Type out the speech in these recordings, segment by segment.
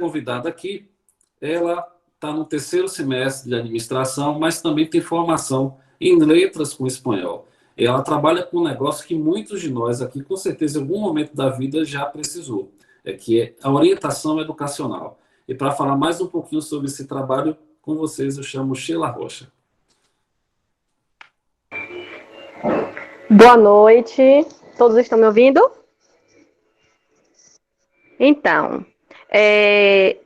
convidada aqui, ela está no terceiro semestre de administração, mas também tem formação em letras com espanhol. Ela trabalha com um negócio que muitos de nós aqui, com certeza, em algum momento da vida já precisou, que é a orientação educacional. E para falar mais um pouquinho sobre esse trabalho, com vocês eu chamo Sheila Rocha. Boa noite, todos estão me ouvindo? Então,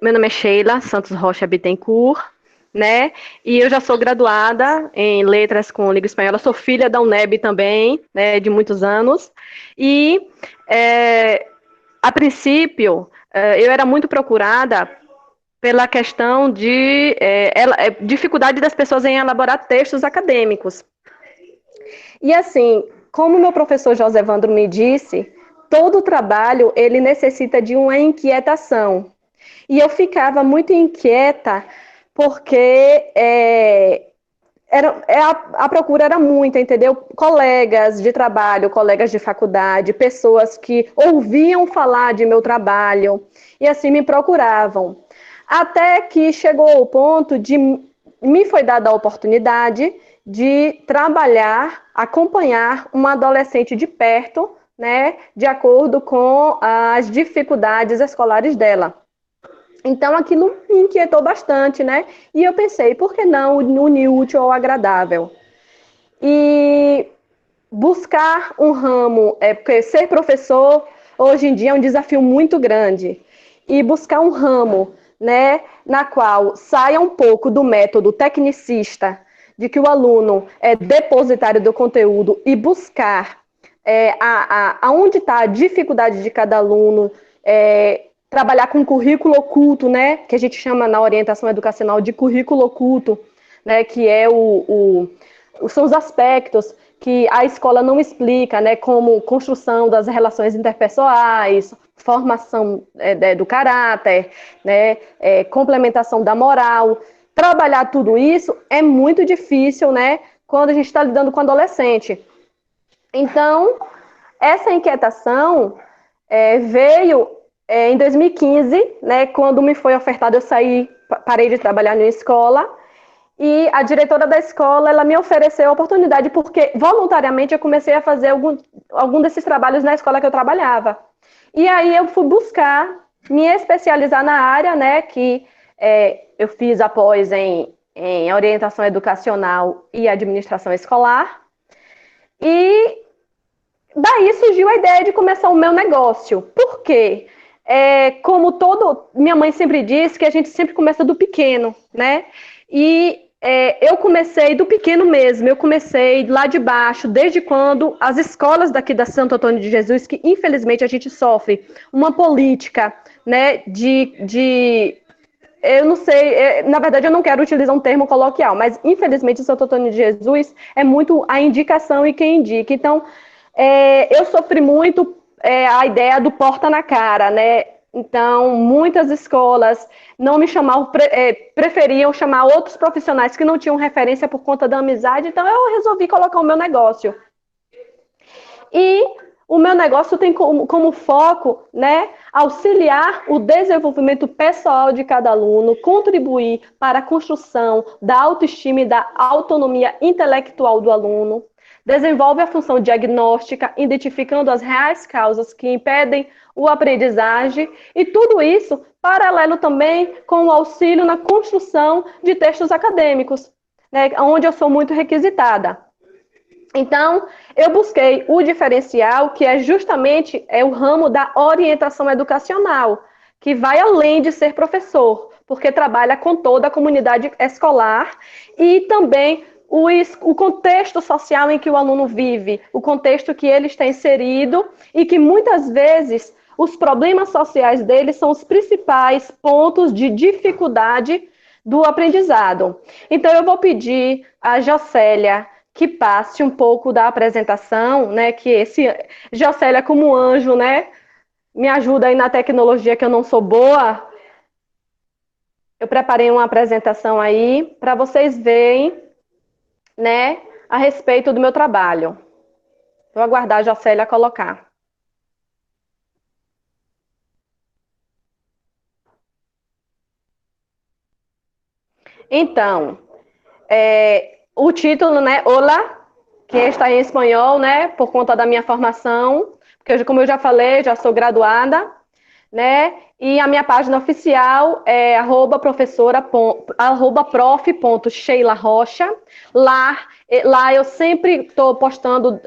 meu nome é Sheila Santos Rocha Bittencourt, né? E eu já sou graduada em Letras com Língua Espanhola, sou filha da UNEB também, né, de muitos anos. E, a princípio, eu era muito procurada pela questão de dificuldade das pessoas em elaborar textos acadêmicos. E assim, como meu professor José Evandro me disse, todo trabalho ele necessita de uma inquietação. E eu ficava muito inquieta porque a procura era muita, entendeu? Colegas de trabalho, colegas de faculdade, pessoas que ouviam falar de meu trabalho e assim me procuravam. Até que chegou o ponto de me foi dada a oportunidade de trabalhar, acompanhar uma adolescente de perto, né, de acordo com as dificuldades escolares dela. Então, aquilo me inquietou bastante, né? E eu pensei, por que não unir o útil ao agradável? E buscar um ramo, porque ser professor hoje em dia é um desafio muito grande. E buscar um ramo, né, na qual saia um pouco do método tecnicista, de que o aluno é depositário do conteúdo e buscar aonde está a dificuldade de cada aluno, trabalhar com currículo oculto, né, que a gente chama na orientação educacional de currículo oculto, né, que são os aspectos que a escola não explica, né, como construção das relações interpessoais, formação do caráter, né, complementação da moral. Trabalhar tudo isso é muito difícil, né, quando a gente está lidando com adolescente. Então, essa inquietação veio em 2015, né, quando me foi ofertado, eu saí, parei de trabalhar na escola, e a diretora da escola, ela me ofereceu a oportunidade, porque voluntariamente eu comecei a fazer algum desses trabalhos na escola que eu trabalhava. E aí eu fui buscar me especializar na área, né, que eu fiz após em orientação educacional e administração escolar. E daí surgiu a ideia de começar o meu negócio. Por quê? Minha mãe sempre disse que a gente sempre começa do pequeno, né? E eu comecei do pequeno mesmo, eu comecei lá de baixo, desde quando as escolas daqui da Santo Antônio de Jesus, que infelizmente a gente sofre uma política, né, eu não sei, na verdade eu não quero utilizar um termo coloquial, mas infelizmente Santo Antônio de Jesus é muito a indicação e quem indica. Então, eu sofri muito a ideia do porta na cara, né? Então, muitas escolas não me chamavam, preferiam chamar outros profissionais que não tinham referência por conta da amizade, então eu resolvi colocar o meu negócio. E o meu negócio tem como foco, né, auxiliar o desenvolvimento pessoal de cada aluno, contribuir para a construção da autoestima e da autonomia intelectual do aluno, desenvolve a função diagnóstica, identificando as reais causas que impedem o aprendizagem, e tudo isso paralelo também com o auxílio na construção de textos acadêmicos, né, onde eu sou muito requisitada. Então, eu busquei o diferencial, que é justamente o ramo da orientação educacional, que vai além de ser professor, porque trabalha com toda a comunidade escolar e também o contexto social em que o aluno vive, o contexto que ele está inserido e que muitas vezes os problemas sociais dele são os principais pontos de dificuldade do aprendizado. Então, eu vou pedir a Jocélia que passe um pouco da apresentação, né, Jocélia como anjo, né, me ajuda aí na tecnologia que eu não sou boa. Eu preparei uma apresentação aí para vocês verem, né, a respeito do meu trabalho. Vou aguardar a Jocélia colocar. Então, o título, né, Olá, que está em espanhol, né, por conta da minha formação, porque, como eu já falei, já sou graduada, né, e a minha página oficial é @prof.sheila.rocha. Lá eu sempre estou postando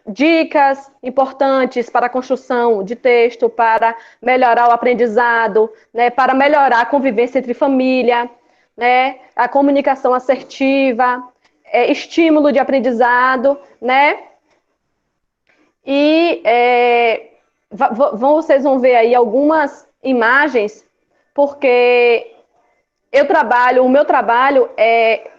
dicas importantes para a construção de texto, para melhorar o aprendizado, né, para melhorar a convivência entre família, né, a comunicação assertiva, estímulo de aprendizado, né? E vocês vão ver aí algumas imagens, porque o meu trabalho é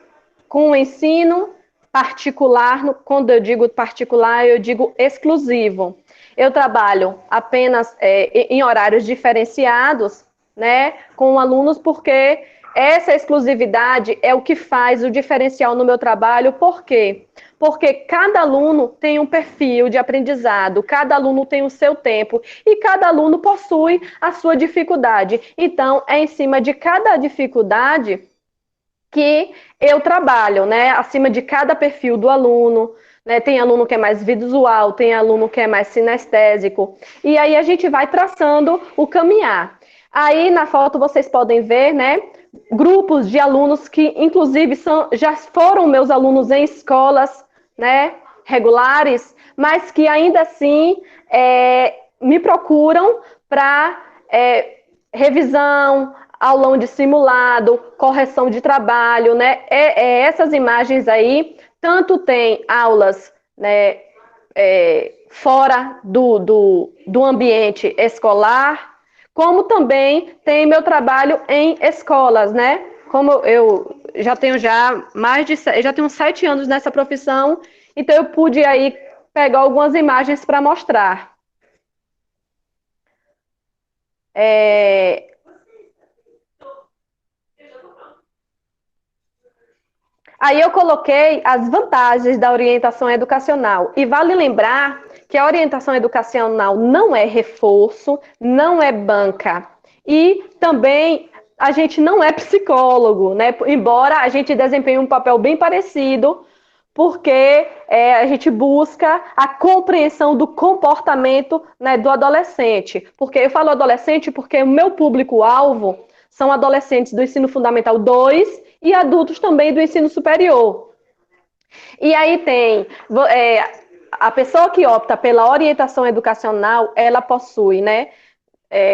com o ensino particular. Quando eu digo particular, eu digo exclusivo. Eu trabalho apenas em horários diferenciados, né, com alunos, porque essa exclusividade é o que faz o diferencial no meu trabalho. Por quê? Porque cada aluno tem um perfil de aprendizado, cada aluno tem o seu tempo e cada aluno possui a sua dificuldade. Então, é em cima de cada dificuldade que eu trabalho, né? Acima de cada perfil do aluno, né? Tem aluno que é mais visual, tem aluno que é mais sinestésico. E aí a gente vai traçando o caminhar. Aí na foto vocês podem ver, né? Grupos de alunos que, inclusive, já foram meus alunos em escolas, né? Regulares, mas que ainda assim me procuram para revisão, aulão de simulado, correção de trabalho, né? Essas imagens aí, tanto tem aulas, né, fora do ambiente escolar, como também tem meu trabalho em escolas, né? Como eu já tenho já tenho 7 anos nessa profissão, então eu pude aí pegar algumas imagens para mostrar. Aí eu coloquei as vantagens da orientação educacional. E vale lembrar que a orientação educacional não é reforço, não é banca. E também a gente não é psicólogo, né? Embora a gente desempenhe um papel bem parecido, porque a gente busca a compreensão do comportamento, né, do adolescente. Porque eu falo adolescente porque o meu público-alvo são adolescentes do ensino fundamental 2 e adultos também do ensino superior. E aí tem a pessoa que opta pela orientação educacional, ela possui, né?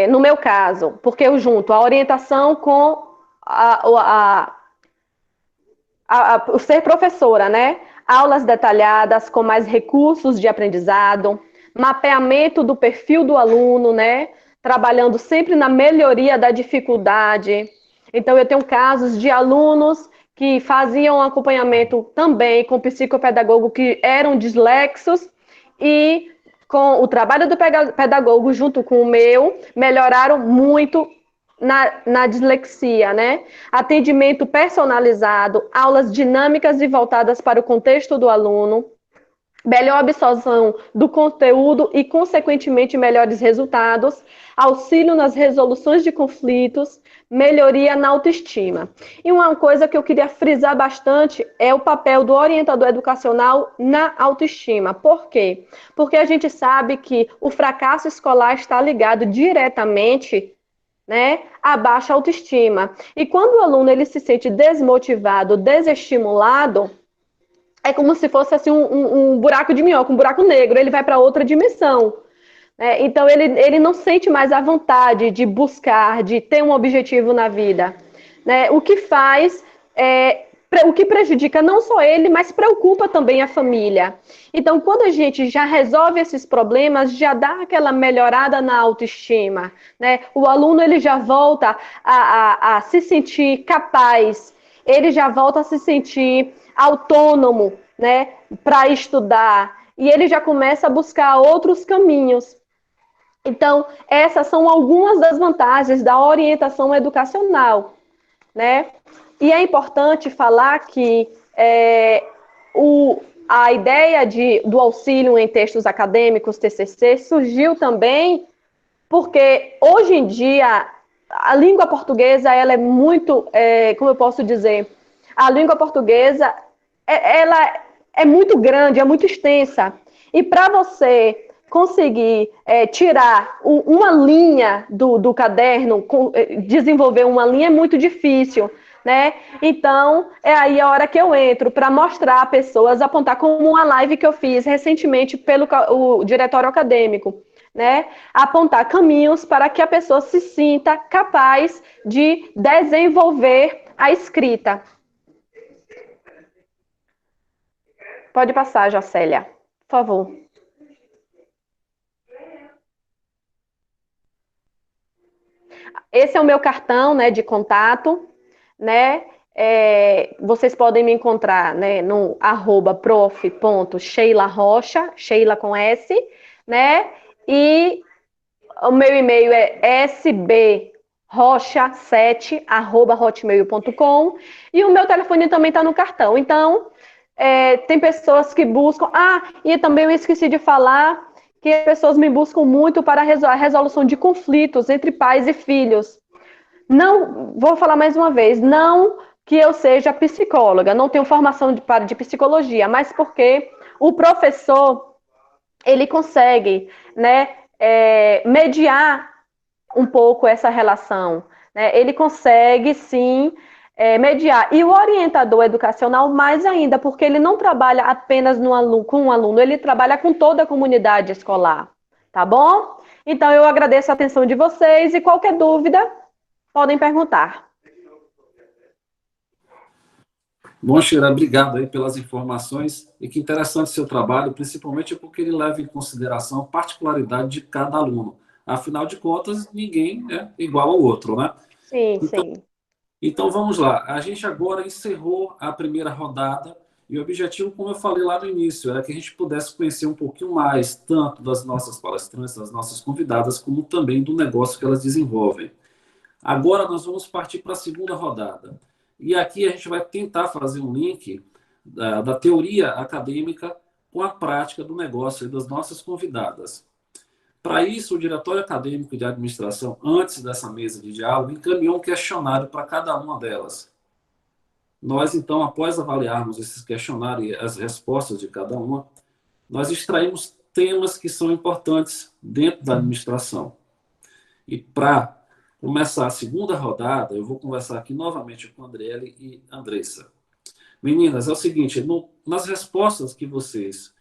No meu caso, porque eu junto a orientação com o ser professora, né? Aulas detalhadas com mais recursos de aprendizado, mapeamento do perfil do aluno, né? Trabalhando sempre na melhoria da dificuldade. Então, eu tenho casos de alunos que faziam acompanhamento também com psicopedagogo que eram dislexos e com o trabalho do pedagogo junto com o meu, melhoraram muito na dislexia, né? Atendimento personalizado, aulas dinâmicas e voltadas para o contexto do aluno, melhor absorção do conteúdo e, consequentemente, melhores resultados, auxílio nas resoluções de conflitos, melhoria na autoestima. E uma coisa que eu queria frisar bastante é o papel do orientador educacional na autoestima. Por quê? Porque a gente sabe que o fracasso escolar está ligado diretamente, né, a baixa autoestima. E quando o aluno ele se sente desmotivado, desestimulado, é como se fosse assim, um buraco de minhoca, um buraco negro, ele vai para outra dimensão. Então, ele não sente mais a vontade de buscar, de ter um objetivo na vida. Né? O que faz, o que prejudica não só ele, mas preocupa também a família. Então, quando a gente já resolve esses problemas, já dá aquela melhorada na autoestima. Né? O aluno ele já volta a se sentir capaz, ele já volta a se sentir autônomo, né, para estudar, e ele já começa a buscar outros caminhos. Então, essas são algumas das vantagens da orientação educacional, né? E é importante falar que a ideia do auxílio em textos acadêmicos, TCC, surgiu também porque hoje em dia a língua portuguesa, ela é muito, como eu posso dizer, a língua portuguesa, ela é muito grande, é muito extensa. E para você conseguir tirar uma linha do caderno, desenvolver uma linha é muito difícil, né? Então, é aí a hora que eu entro para mostrar a pessoas, apontar como uma live que eu fiz recentemente pelo o diretório acadêmico, né? Apontar caminhos para que a pessoa se sinta capaz de desenvolver a escrita. Pode passar, Jacélia, por favor. Esse é o meu cartão, né, de contato, né? Vocês podem me encontrar, né, no @prof.sheilarocha, Sheila com S, né? E o meu e-mail é sbrocha7@hotmail.com e o meu telefone também está no cartão. Então, tem pessoas que buscam. E também eu esqueci de falar que as pessoas me buscam muito para a resolução de conflitos entre pais e filhos. Não, vou falar mais uma vez, não que eu seja psicóloga, não tenho formação de psicologia, mas porque o professor, ele consegue, né, mediar um pouco essa relação, né? Ele consegue, sim, mediar. E o orientador educacional, mais ainda, porque ele não trabalha apenas com um aluno, ele trabalha com toda a comunidade escolar, tá bom? Então, eu agradeço a atenção de vocês e qualquer dúvida, podem perguntar. Bom, Sheila, obrigado aí pelas informações e que interessante seu trabalho, principalmente porque ele leva em consideração a particularidade de cada aluno. Afinal de contas, ninguém é igual ao outro, né? Sim, Então, sim. então vamos lá. A gente agora encerrou a primeira rodada e o objetivo, como eu falei lá no início, era que a gente pudesse conhecer um pouquinho mais, tanto das nossas palestrantes, das nossas convidadas, como também do negócio que elas desenvolvem. Agora nós vamos partir para a segunda rodada. E aqui a gente vai tentar fazer um link da teoria acadêmica com a prática do negócio das nossas convidadas. Para isso, o Diretório Acadêmico de Administração, antes dessa mesa de diálogo, encaminhou um questionário para cada uma delas. Nós, então, após avaliarmos esses questionários e as respostas de cada uma, nós extraímos temas que são importantes dentro da administração. E para começar a segunda rodada, eu vou conversar aqui novamente com a Andriele e Andressa. Meninas, é o seguinte, nas respostas que vocês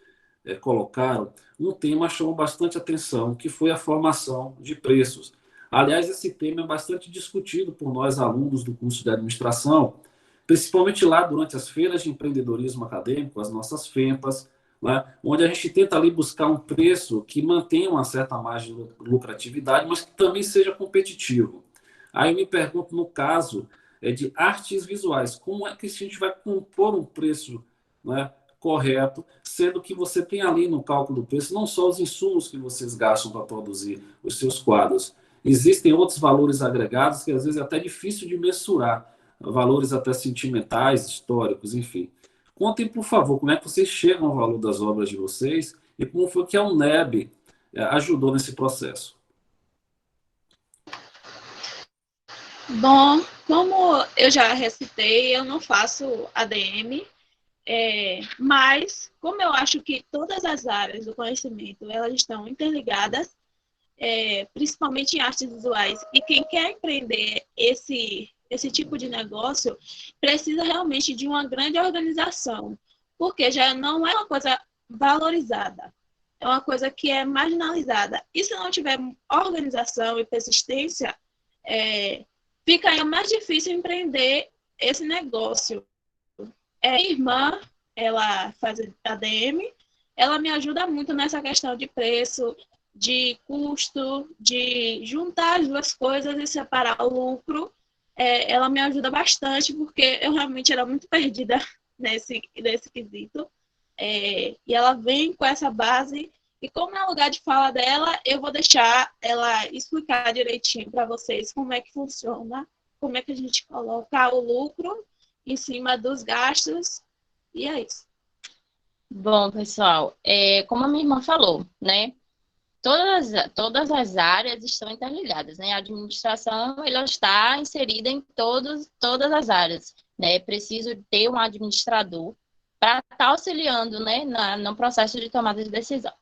colocaram, um tema chamou bastante atenção, que foi a formação de preços. Aliás, esse tema é bastante discutido por nós, alunos do curso de administração, principalmente lá durante as feiras de empreendedorismo acadêmico, as nossas FEMPAs, né, onde a gente tenta ali buscar um preço que mantenha uma certa margem de lucratividade, mas que também seja competitivo. Aí eu me pergunto, no caso de artes visuais, como é que a gente vai compor um preço, né, correto, sendo que você tem ali no cálculo do preço não só os insumos que vocês gastam para produzir os seus quadros, existem outros valores agregados que às vezes é até difícil de mensurar, valores até sentimentais, históricos, enfim. Contem, por favor, como é que vocês chegam ao valor das obras de vocês e como foi que a UNEB ajudou nesse processo. Bom, como eu já recitei, eu não faço ADM, mas como eu acho que todas as áreas do conhecimento elas estão interligadas, principalmente em artes visuais, e quem quer empreender esse tipo de negócio precisa realmente de uma grande organização, porque já não é uma coisa valorizada, é uma coisa que é marginalizada. E se não tiver organização e persistência, fica aí mais difícil empreender esse negócio. Minha irmã, ela faz ADM, ela me ajuda muito nessa questão de preço, de custo, de juntar as duas coisas e separar o lucro. Ela me ajuda bastante, porque eu realmente era muito perdida nesse quesito. E ela vem com essa base, e como é o lugar de fala dela, eu vou deixar ela explicar direitinho para vocês como é que funciona, como é que a gente coloca o lucro em cima dos gastos, e é isso. Bom, pessoal, como a minha irmã falou, né? todas as áreas estão interligadas, né? A administração, ela está inserida em todas as áreas, né? É preciso ter um administrador para estar auxiliando, né, no processo de tomada de decisão.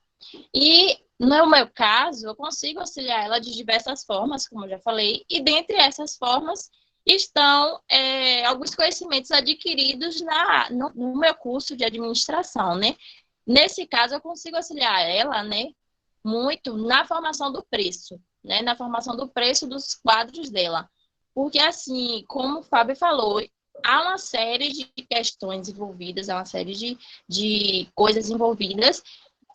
E, no meu caso, eu consigo auxiliar ela de diversas formas, como eu já falei, e dentre essas formas estão alguns conhecimentos adquiridos no meu curso de administração, né? Nesse caso, eu consigo auxiliar ela, né, muito na formação do preço, né, na formação do preço dos quadros dela. Porque, assim, como o Fábio falou, há uma série de questões envolvidas, há uma série de coisas envolvidas,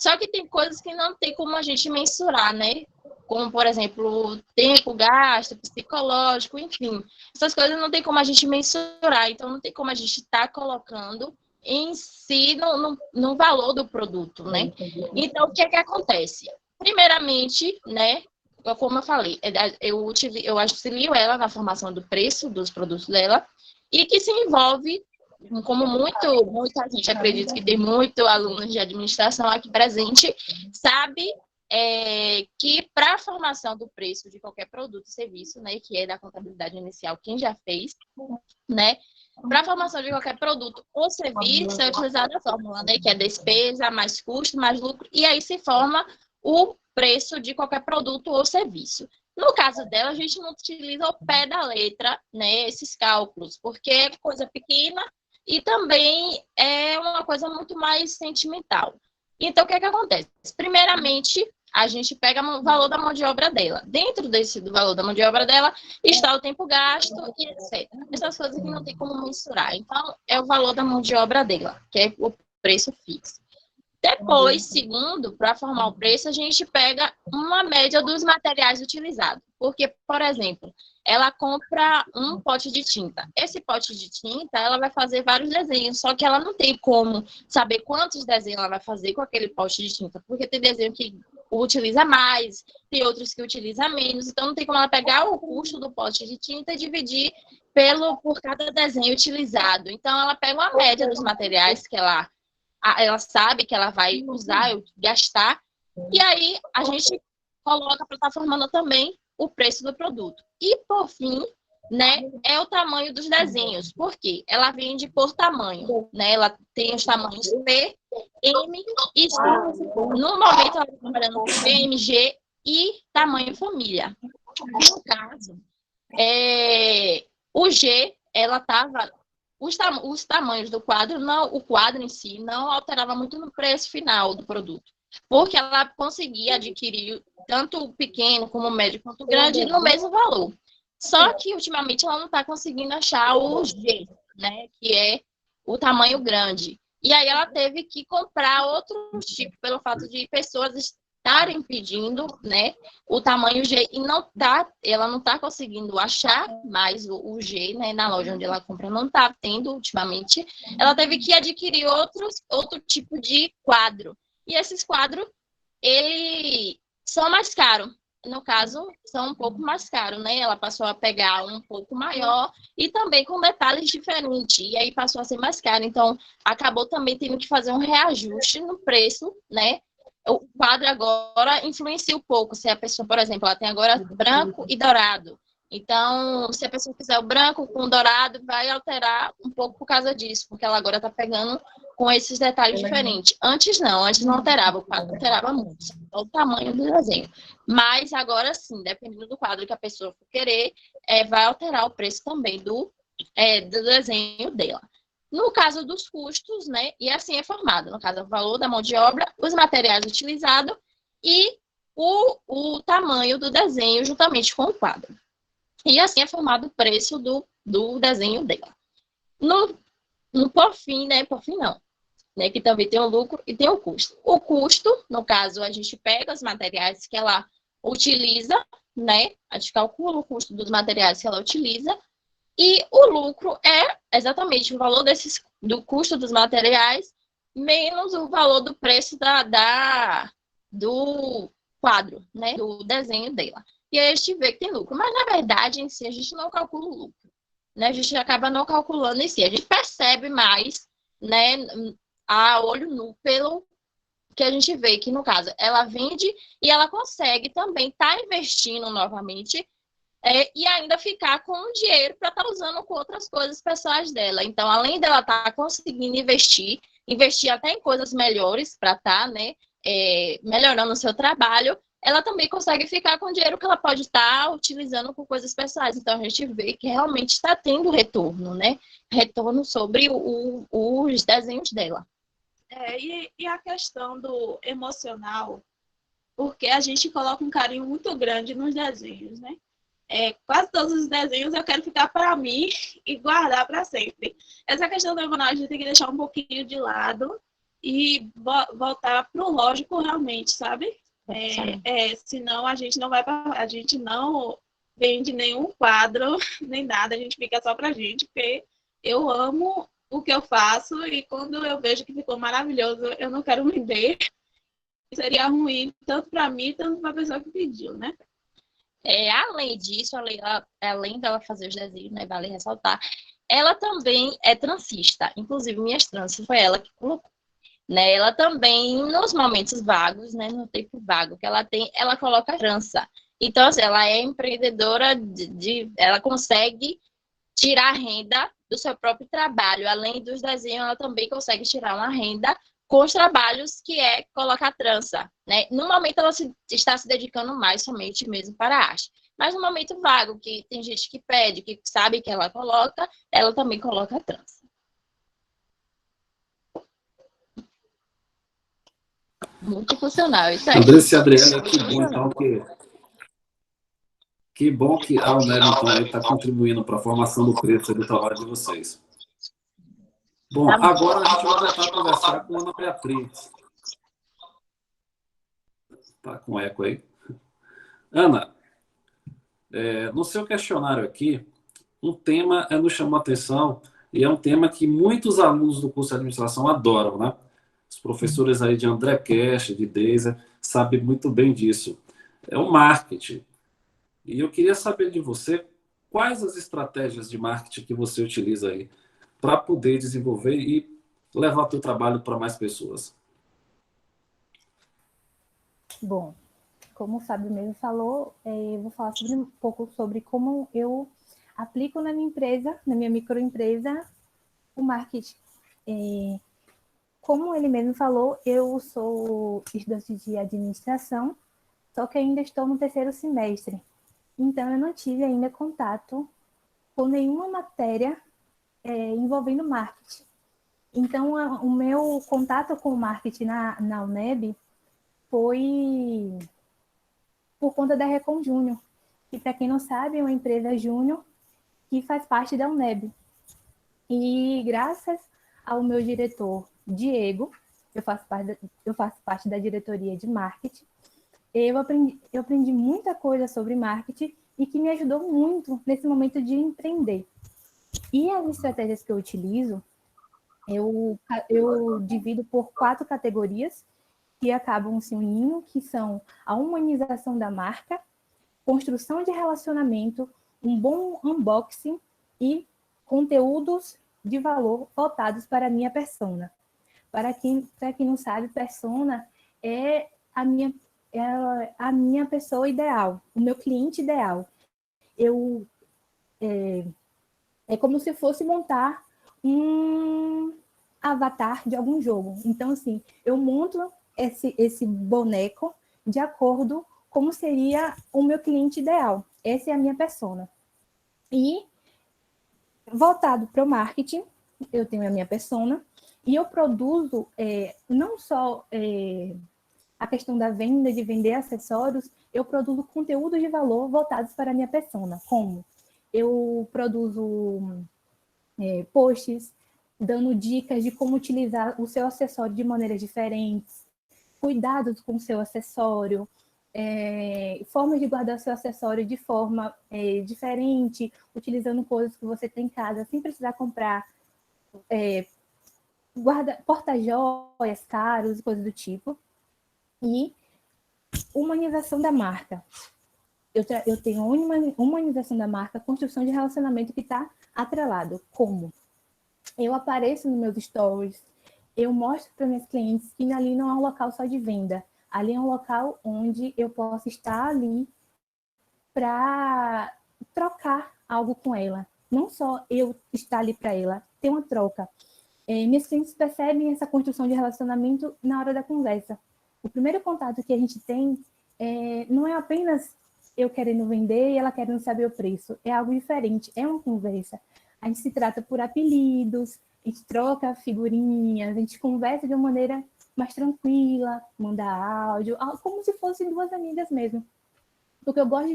só que tem coisas que não tem como a gente mensurar, né? Como, por exemplo, tempo, gasto, psicológico, enfim. Essas coisas não tem como a gente mensurar, então não tem como a gente estar colocando em si no valor do produto, né? Então, o que é que acontece? Primeiramente, né, como eu falei, eu auxilio ela na formação do preço dos produtos dela e que se envolve, como muita gente acredita que tem muito alunos de administração aqui presente, sabe que para a formação do preço de qualquer produto e serviço, né, que é da contabilidade inicial, quem já fez, né, para a formação de qualquer produto ou serviço é utilizada a fórmula, né, que é despesa mais custo mais lucro, e aí se forma o preço de qualquer produto ou serviço. No caso dela, a gente não utiliza o pé da letra, né, esses cálculos, porque é coisa pequena e também é uma coisa muito mais sentimental. Então, o que é que acontece? Primeiramente, a gente pega o valor da mão de obra dela. Dentro do valor da mão de obra dela está o tempo gasto e etc. Essas coisas que não tem como mensurar. Então, é o valor da mão de obra dela, que é o preço fixo. Depois, segundo, para formar o preço, a gente pega uma média dos materiais utilizados. Porque, por exemplo, ela compra um pote de tinta. Esse pote de tinta, ela vai fazer vários desenhos, só que ela não tem como saber quantos desenhos ela vai fazer com aquele pote de tinta, porque tem desenho que utiliza mais, tem outros que utiliza menos, então não tem como ela pegar o custo do pote de tinta e dividir por cada desenho utilizado. Então, ela pega uma média dos materiais que ela sabe que ela vai usar, gastar, e aí a gente coloca para estar formando também o preço do produto. E, por fim, né, é o tamanho dos desenhos, porque ela vende por tamanho, né? Ela tem os tamanhos P, M e G. No momento, ela está trabalhando com P, M, G e tamanho família. No caso, o G, ela estava... Os tamanhos do quadro, o quadro em si não alterava muito no preço final do produto, porque ela conseguia adquirir tanto o pequeno como o médio quanto o grande no mesmo valor. Só que, ultimamente, ela não está conseguindo achar o G, né, que é o tamanho grande. E aí ela teve que comprar outros tipos, pelo fato de pessoas estarem pedindo, né, o tamanho G e ela não está conseguindo achar mais o G, né, na loja onde ela compra, não está tendo ultimamente. Ela teve que adquirir outro tipo de quadro. E esses quadros, eles são mais caros. No caso, são um pouco mais caros, né? Ela passou a pegar um pouco maior e também com detalhes diferentes. E aí passou a ser mais caro. Então, acabou também tendo que fazer um reajuste no preço, né? O quadro agora influencia um pouco. Se a pessoa, por exemplo, ela tem agora branco e dourado. Então, se a pessoa fizer o branco com o dourado, vai alterar um pouco por causa disso, porque ela agora está pegando com esses detalhes diferentes. Antes não alterava, o quadro alterava muito, só o tamanho do desenho. Mas agora sim, dependendo do quadro que a pessoa for querer, vai alterar o preço também do desenho dela. No caso dos custos, né, e assim é formado, no caso, o valor da mão de obra, os materiais utilizados e o tamanho do desenho juntamente com o quadro. E assim é formado o preço do desenho dela. Por fim, não, né, que também tem o lucro e tem o custo. O custo, no caso, a gente pega os materiais que ela utiliza, né, a gente calcula o custo dos materiais que ela utiliza, e o lucro é exatamente o valor do custo dos materiais menos o valor do preço do quadro, né, do desenho dela. E aí a gente vê que tem lucro. Mas, na verdade, em si, a gente não calcula o lucro, né? A gente acaba não calculando em si. A gente percebe mais, né, a olho nu que a gente vê que, no caso, ela vende e ela consegue também estar investindo novamente e ainda ficar com o dinheiro para estar usando com outras coisas pessoais dela. Então, além dela estar conseguindo investir até em coisas melhores para estar, né, melhorando o seu trabalho, ela também consegue ficar com o dinheiro que ela pode estar utilizando com coisas pessoais. Então, a gente vê que realmente está tendo retorno, né? Retorno sobre os desenhos dela. E a questão do emocional, porque a gente coloca um carinho muito grande nos desenhos, né? Quase todos os desenhos eu quero ficar para mim e guardar para sempre. Essa questão do emocional a gente tem que deixar um pouquinho de lado e voltar para o lógico realmente, sabe? Senão a gente não vende nenhum quadro, nem nada, a gente fica só pra gente, porque eu amo o que eu faço e quando eu vejo que ficou maravilhoso, eu não quero vender. Seria ruim tanto para mim, tanto para a pessoa que pediu, né? Além disso, além dela fazer os desenhos, né, vale ressaltar, ela também é transista. Inclusive, minhas tranças foi ela que colocou. Né? Ela também, nos momentos vagos, né, no tempo vago que ela tem, ela coloca trança. Então, assim, ela é empreendedora, ela consegue tirar renda do seu próprio trabalho. Além dos desenhos, ela também consegue tirar uma renda com os trabalhos que é colocar trança. Né? No momento, ela está se dedicando mais somente mesmo para a arte. Mas no momento vago, que tem gente que pede, que sabe que ela coloca, ela também coloca trança. Multifuncional, isso aí. Andressa e Adriana, que bom, então, que bom que a UNEB, então, aí está contribuindo para a formação do preço do trabalho de vocês. Bom, agora a gente vai voltar a conversar com a Ana Beatriz. Está com eco aí. Ana, no seu questionário aqui, um tema nos chamou a atenção e é um tema que muitos alunos do curso de administração adoram, né? Os professores aí de André Cash, de Deisa, sabem muito bem disso. É o marketing. E eu queria saber de você quais as estratégias de marketing que você utiliza aí para poder desenvolver e levar o teu trabalho para mais pessoas. Bom, como o Fábio mesmo falou, eu vou falar um pouco sobre como eu aplico na minha empresa, na minha microempresa, o marketing. Como ele mesmo falou, eu sou estudante de administração, só que ainda estou no 3º semestre. Então, eu não tive ainda contato com nenhuma matéria envolvendo marketing. Então, o meu contato com o marketing na UNEB foi por conta da Recon Júnior, que, para quem não sabe, é uma empresa júnior que faz parte da UNEB. E graças ao meu diretor, Diego, eu faço parte da diretoria de marketing, eu aprendi muita coisa sobre marketing e que me ajudou muito nesse momento de empreender. E as estratégias que eu utilizo, eu divido por 4 categorias que acabam se unindo, que são a humanização da marca, construção de relacionamento, um bom unboxing e conteúdos de valor voltados para a minha persona. Para quem não sabe, persona é a minha pessoa ideal, o meu cliente ideal. É como se fosse montar um avatar de algum jogo. Então, assim, eu monto esse boneco de acordo como seria o meu cliente ideal. Essa é a minha persona. E, voltado para o marketing, eu tenho a minha persona e eu produzo não só a questão da venda, de vender acessórios, eu produzo conteúdos de valor voltados para a minha persona. Como? Eu produzo posts dando dicas de como utilizar o seu acessório de maneiras diferentes, cuidados com o seu acessório, formas de guardar o seu acessório de forma diferente, utilizando coisas que você tem em casa, sem precisar comprar porta-joias caros, coisas do tipo. E humanização da marca. Eu tenho humanização da marca, construção de relacionamento que está atrelado. Como? Eu apareço nos meus stories, eu mostro para minhas clientes que ali não é um local só de venda. Ali é um local onde eu posso estar ali para trocar algo com ela. Não só eu estar ali para ela, ter uma troca. Minhas clientes percebem essa construção de relacionamento na hora da conversa. O primeiro contato que a gente tem não é apenas eu querendo vender e ela querendo saber o preço. É algo diferente, é uma conversa. A gente se trata por apelidos, a gente troca figurinhas, a gente conversa de uma maneira mais tranquila, manda áudio, como se fossem duas amigas mesmo. Porque eu gosto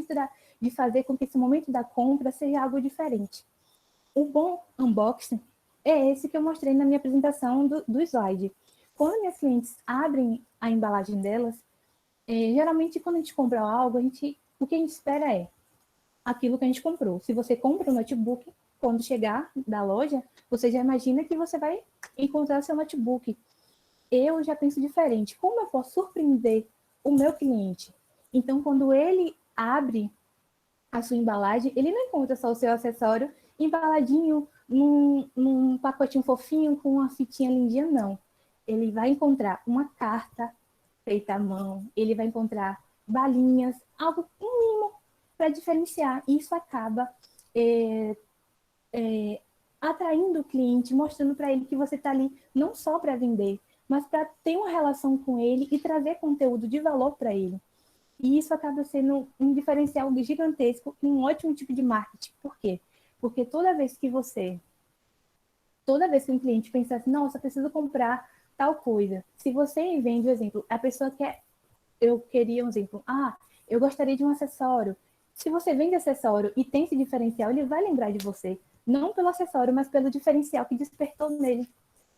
de fazer com que esse momento da compra seja algo diferente. O bom unboxing é esse que eu mostrei na minha apresentação do slide. Quando minhas clientes abrem a embalagem delas, geralmente quando a gente compra algo, o que a gente espera é aquilo que a gente comprou. Se você compra um notebook, quando chegar da loja, você já imagina que você vai encontrar seu notebook. Eu já penso diferente. Como eu posso surpreender o meu cliente? Então, quando ele abre a sua embalagem, ele não encontra só o seu acessório embaladinho num pacotinho fofinho com uma fitinha lindinha, não. Ele vai encontrar uma carta feita à mão, ele vai encontrar balinhas, algo mínimo para diferenciar. Isso acaba atraindo o cliente, mostrando para ele que você está ali não só para vender, mas para ter uma relação com ele e trazer conteúdo de valor para ele. E isso acaba sendo um diferencial gigantesco e um ótimo tipo de marketing. Por quê? Porque toda vez que um cliente pensa assim, nossa, preciso comprar tal coisa. Se você vende, por exemplo, a pessoa quer, eu queria um exemplo, eu gostaria de um acessório. Se você vende acessório e tem esse diferencial, ele vai lembrar de você. Não pelo acessório, mas pelo diferencial que despertou nele.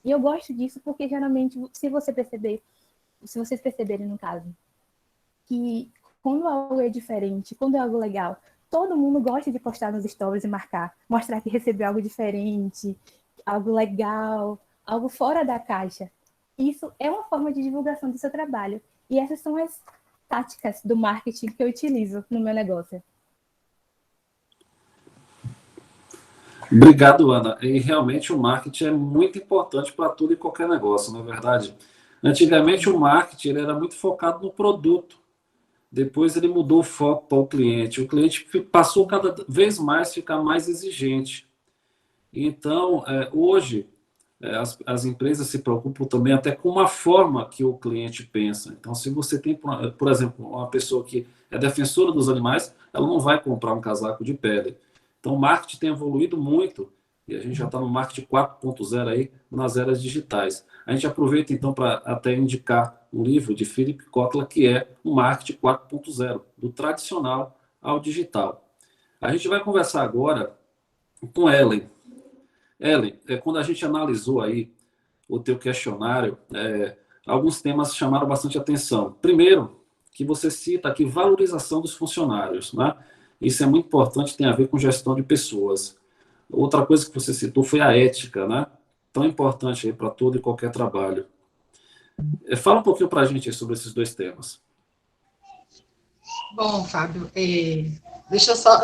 E eu gosto disso porque, geralmente, se vocês perceberem, no caso, que quando algo é diferente, quando é algo legal, todo mundo gosta de postar nos stories e marcar, mostrar que recebeu algo diferente, algo legal, algo fora da caixa. Isso é uma forma de divulgação do seu trabalho. E essas são as táticas do marketing que eu utilizo no meu negócio. Obrigado, Ana. E realmente o marketing é muito importante para tudo e qualquer negócio, não é verdade? Antigamente o marketing ele era muito focado no produto. Depois ele mudou o foco para o cliente. O cliente passou cada vez mais a ficar mais exigente. Então, hoje, as empresas se preocupam também até com uma forma que o cliente pensa. Então, se você tem, por exemplo, uma pessoa que é defensora dos animais, ela não vai comprar um casaco de pele. Então, o marketing tem evoluído muito, e a gente já está no marketing 4.0 aí, nas eras digitais. A gente aproveita, então, para até indicar um livro de Philip Kotler, que é o Marketing 4.0, do tradicional ao digital. A gente vai conversar agora com Ellen. Ellen, quando a gente analisou aí o teu questionário, alguns temas chamaram bastante atenção. Primeiro, que você cita aqui valorização dos funcionários, né? Isso é muito importante, tem a ver com gestão de pessoas. Outra coisa que você citou foi a ética, né? Tão importante aí para todo e qualquer trabalho. Fala um pouquinho para a gente aí sobre esses dois temas. Bom, Fábio, deixa eu só,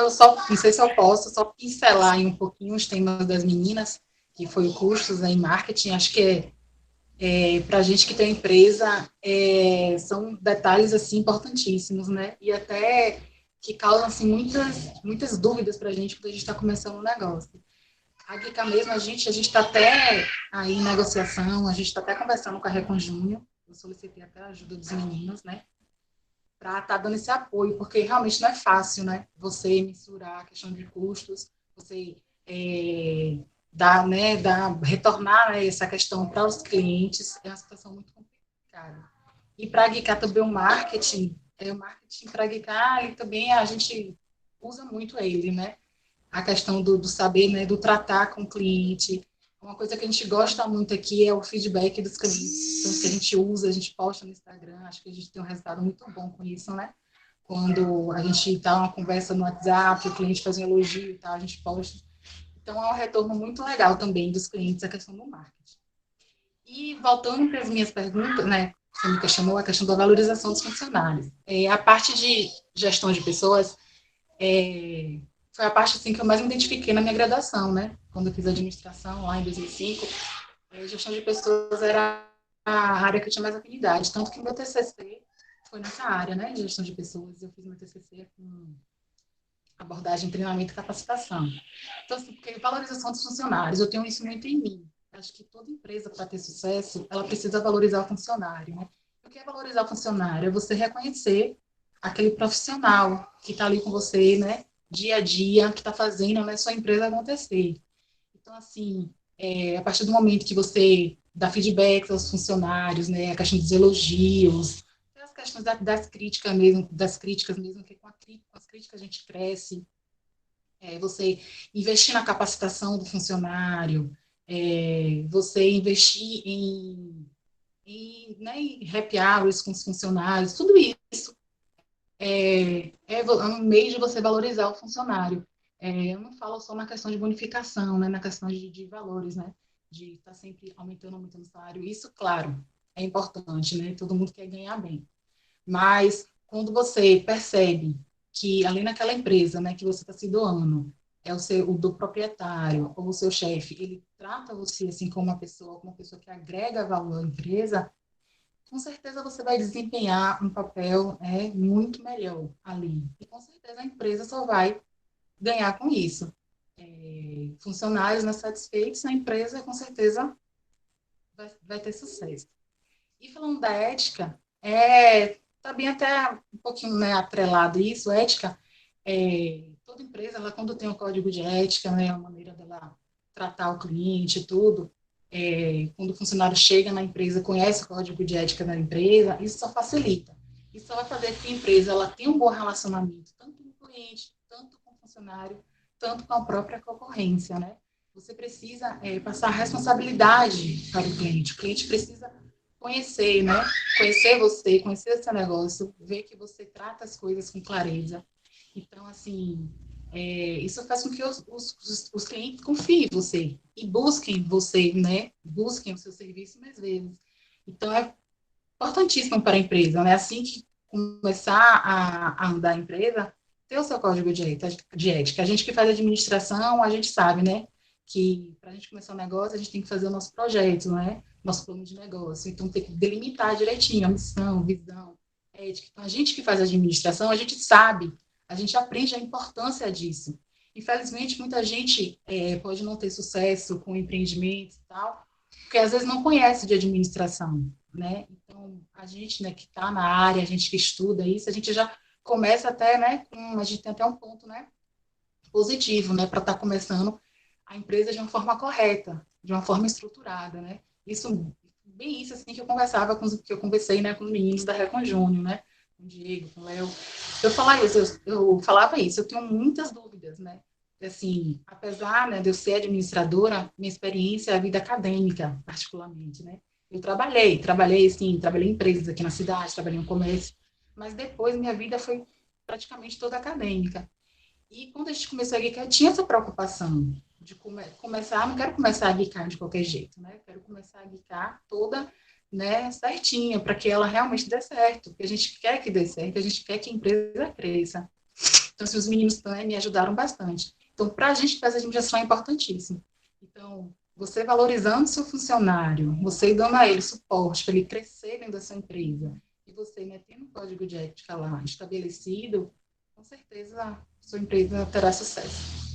não sei se eu posso só pincelar aí um pouquinho os temas das meninas, que foi o cursos em marketing. Acho que para a gente que tem empresa, são detalhes assim importantíssimos, né? E até que causam assim, muitas dúvidas para a gente quando a gente está começando um negócio. A Guica mesmo, a gente está até aí em negociação, a gente está até conversando com a Recon Júnior, eu solicitei até a ajuda dos meninos, né? Para estar dando esse apoio, porque realmente não é fácil, né? Você mensurar a questão de custos, você retornar, né, essa questão para os clientes, é uma situação muito complicada. E para a Guica também o marketing para a Guica, e também a gente usa muito ele, né? A questão do saber, né, do tratar com o cliente. Uma coisa que a gente gosta muito aqui é o feedback dos clientes, então, que a gente usa, a gente posta no Instagram, acho que a gente tem um resultado muito bom com isso, né? Quando a gente está numa conversa no WhatsApp, o cliente faz um elogio e tal, a gente posta. Então, é um retorno muito legal também dos clientes, a questão do marketing. E voltando para as minhas perguntas, né, você me questionou a questão da valorização dos funcionários. A parte de gestão de pessoas foi a parte assim, que eu mais me identifiquei na minha graduação, né? Quando eu fiz administração lá em 2005, Gestão de pessoas era a área que eu tinha mais afinidade, tanto que meu TCC foi nessa área, né, de gestão de pessoas. Eu fiz meu TCC com abordagem, treinamento e capacitação. Então, assim, porque valorização dos funcionários, eu tenho isso muito em mim. Acho que toda empresa, para ter sucesso, ela precisa valorizar o funcionário, né? O que é valorizar o funcionário? É você reconhecer aquele profissional que está ali com você, né, dia a dia, que está fazendo, né, sua empresa acontecer. Então, assim, a partir do momento que você dá feedback aos funcionários, né, a questão dos elogios, as questões das críticas mesmo, que com as críticas a gente cresce, você investir na capacitação do funcionário, você investir né, em happy hours com os funcionários, tudo isso é um meio de você valorizar o funcionário. Eu não falo só na questão de bonificação, né, na questão de valores, né, de estar sempre aumentando o salário. Isso, claro, é importante, né, todo mundo quer ganhar bem. Mas quando você percebe que ali naquela empresa, né, que você está se doando, o do proprietário ou o seu chefe, ele trata você assim como uma pessoa que agrega valor à empresa, com certeza você vai desempenhar um papel muito melhor ali. E com certeza a empresa só vai ganhar com isso. Funcionários, né, satisfeitos, a empresa com certeza vai ter sucesso. E falando da ética, tá bem até um pouquinho, né, atrelado isso, ética. Toda empresa, ela, quando tem um código de ética, né, a maneira dela tratar o cliente e tudo, quando o funcionário chega na empresa, conhece o código de ética da empresa, isso só facilita. Isso só vai fazer que a empresa ela tenha um bom relacionamento, tanto com o cliente, tanto com o funcionário, tanto com a própria concorrência, né? Você precisa passar responsabilidade para o cliente. O cliente precisa conhecer, né? Conhecer você, conhecer o seu negócio, ver que você trata as coisas com clareza. Então, assim, isso faz com que os clientes confiem em você e busquem você, né? Busquem o seu serviço mais vezes. Então, é importantíssimo para a empresa, né? Assim que começar a andar a empresa, ter o seu código de ética. A gente que faz administração, a gente sabe, né? Que para a gente começar um negócio, a gente tem que fazer o nosso projeto, né? Nosso plano de negócio. Então, tem que delimitar direitinho a missão, visão, ética. Então, a gente que faz administração, a gente sabe, a gente aprende a importância disso. Infelizmente, muita gente pode não ter sucesso com empreendimentos e tal, porque às vezes não conhece de administração, né? Então, a gente, né, que está na área, a gente que estuda isso, a gente já começa até, né, a gente tem até um ponto, né, positivo, né, para estar começando a empresa de uma forma correta, de uma forma estruturada, né? Isso, bem isso, assim, que eu conversei, né, com os meninos da Recon Júnior, né, com o Diego, com o Léo. Eu falava isso, eu tenho muitas dúvidas, né? Assim, apesar, né, de eu ser administradora, minha experiência é a vida acadêmica, particularmente, né? Eu trabalhei em empresas aqui na cidade, trabalhei em comércio, mas depois minha vida foi praticamente toda acadêmica. E quando a gente começou a geekar, eu tinha essa preocupação de começar, não quero começar a geekar de qualquer jeito, né? Eu quero começar a geekar toda, né, certinha, para que ela realmente dê certo, porque a gente quer que dê certo, a gente quer que a empresa cresça. Então, assim, os meninos também me ajudaram bastante. Então, para a gente fazer administração é importantíssimo. Então, você valorizando seu funcionário, você dando a ele suporte para ele crescer dentro da sua empresa, e você metendo um código de ética lá estabelecido, com certeza a sua empresa terá sucesso.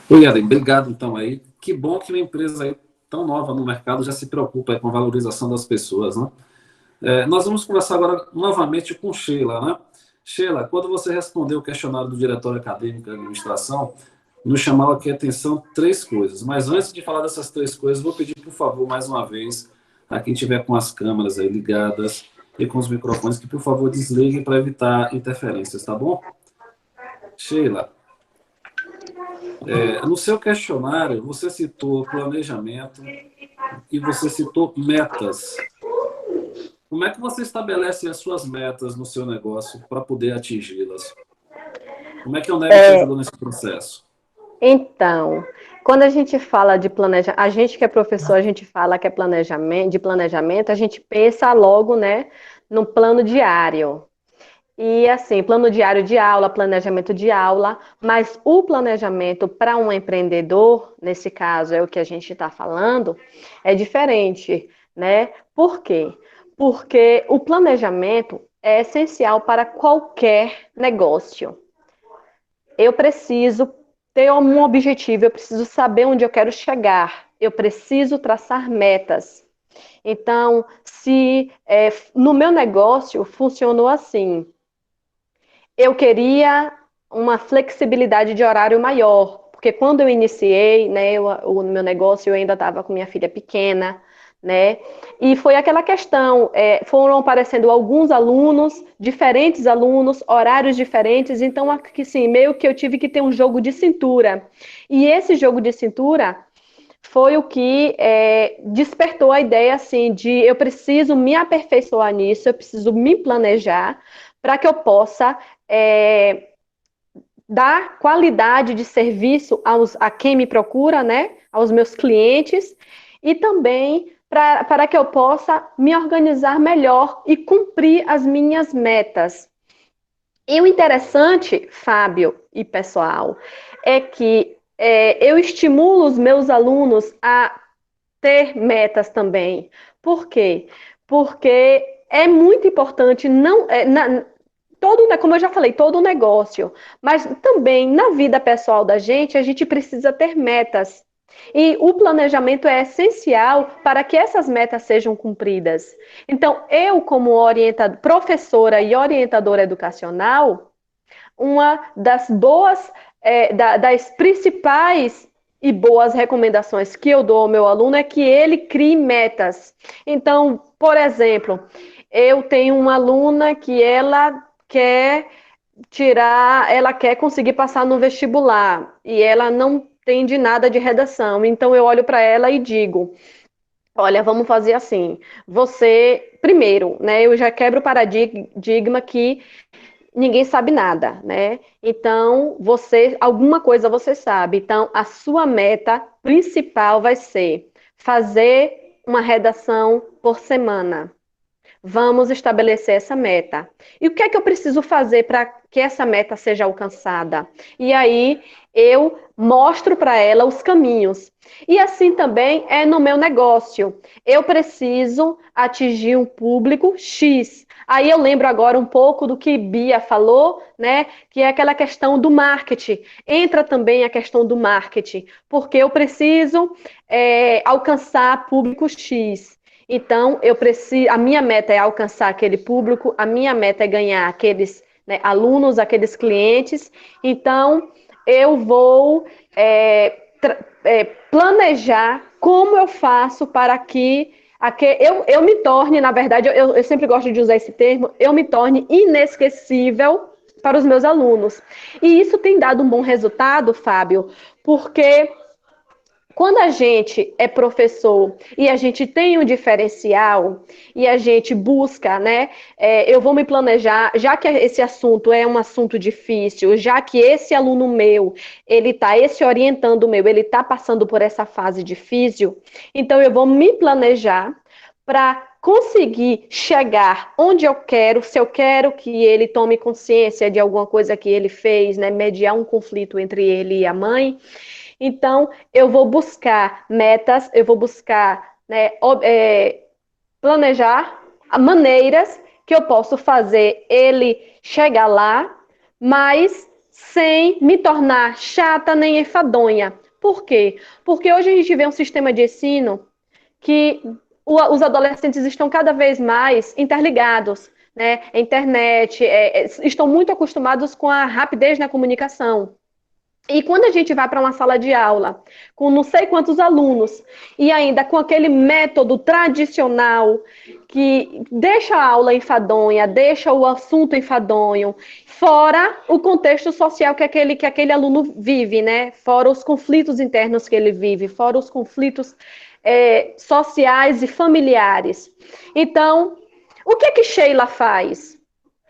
Oi, Ellen, obrigado então aí. Que bom que uma empresa aí tão nova no mercado já se preocupa aí com a valorização das pessoas, né? Nós vamos conversar agora novamente com Sheila, né? Sheila, quando você respondeu o questionário do Diretório Acadêmico de Administração, nos chamava aqui a atenção 3 coisas. Mas antes de falar dessas 3 coisas, vou pedir, por favor, mais uma vez, a quem tiver com as câmeras aí ligadas e com os microfones, que, por favor, desliguem para evitar interferências, tá bom? Sheila, no seu questionário, você citou planejamento e você citou metas. Como é que você estabelece as suas metas no seu negócio para poder atingi-las? Como é que a Uneb te ajudou nesse processo? Então, quando a gente fala de planejamento, a gente que é professor, a gente fala que é planejamento, a gente pensa logo, né, no plano diário. E assim, plano diário de aula, planejamento de aula, mas o planejamento para um empreendedor, nesse caso é o que a gente está falando, é diferente, né? Por quê? Porque o planejamento é essencial para qualquer negócio. Eu preciso ter um objetivo, eu preciso saber onde eu quero chegar, eu preciso traçar metas. Então, se no meu negócio funcionou assim, eu queria uma flexibilidade de horário maior, porque quando eu iniciei, né, o meu negócio, eu ainda estava com minha filha pequena, né, e foi aquela questão, foram aparecendo alguns alunos, diferentes alunos, horários diferentes, então, assim, meio que eu tive que ter um jogo de cintura, e esse jogo de cintura foi o que despertou a ideia, assim, de eu preciso me aperfeiçoar nisso, eu preciso me planejar, para que eu possa dar qualidade de serviço a quem me procura, né? Aos meus clientes, e também para que eu possa me organizar melhor e cumprir as minhas metas. E o interessante, Fábio e pessoal, é que eu estimulo os meus alunos a ter metas também. Por quê? Porque é muito importante, não, como eu já falei, todo negócio, mas também na vida pessoal da gente, a gente precisa ter metas. E o planejamento é essencial para que essas metas sejam cumpridas. Então, eu, como professora e orientadora educacional, uma das das principais e boas recomendações que eu dou ao meu aluno é que ele crie metas. Então, por exemplo, eu tenho uma aluna que ela quer conseguir passar no vestibular e ela não entende nada de redação. Então eu olho para ela e digo: olha, vamos fazer assim. Você, primeiro, né, eu já quebro o paradigma que ninguém sabe nada, né? Então, alguma coisa você sabe. Então, a sua meta principal vai ser fazer uma redação por semana. Vamos estabelecer essa meta. E o que é que eu preciso fazer para que essa meta seja alcançada? E aí eu mostro para ela os caminhos. E assim também é no meu negócio. Eu preciso atingir um público X. Aí eu lembro agora um pouco do que Bia falou, né? Que é aquela questão do marketing. Entra também a questão do marketing, porque eu preciso alcançar público X. Então, a minha meta é alcançar aquele público, a minha meta é ganhar aqueles, né, alunos, aqueles clientes. Então, eu vou planejar como eu faço para que eu me torne, na verdade, eu sempre gosto de usar esse termo, eu me torne inesquecível para os meus alunos. E isso tem dado um bom resultado, Fábio, porque quando a gente é professor e a gente tem um diferencial e a gente busca, né? Eu vou me planejar, já que esse assunto é um assunto difícil, já que esse aluno meu, esse orientando meu, ele está passando por essa fase difícil, então eu vou me planejar para conseguir chegar onde eu quero, se eu quero que ele tome consciência de alguma coisa que ele fez, né? Mediar um conflito entre ele e a mãe. Então, eu vou buscar metas, eu vou buscar, né, planejar maneiras que eu posso fazer ele chegar lá, mas sem me tornar chata nem enfadonha. Por quê? Porque hoje a gente vê um sistema de ensino que os adolescentes estão cada vez mais interligados, né? A internet, estão muito acostumados com a rapidez na comunicação. E quando a gente vai para uma sala de aula com não sei quantos alunos e ainda com aquele método tradicional que deixa a aula enfadonha, deixa o assunto enfadonho, fora o contexto social que aquele aluno vive, né? Fora os conflitos internos que ele vive, fora os conflitos sociais e familiares. Então, o que Sheila faz?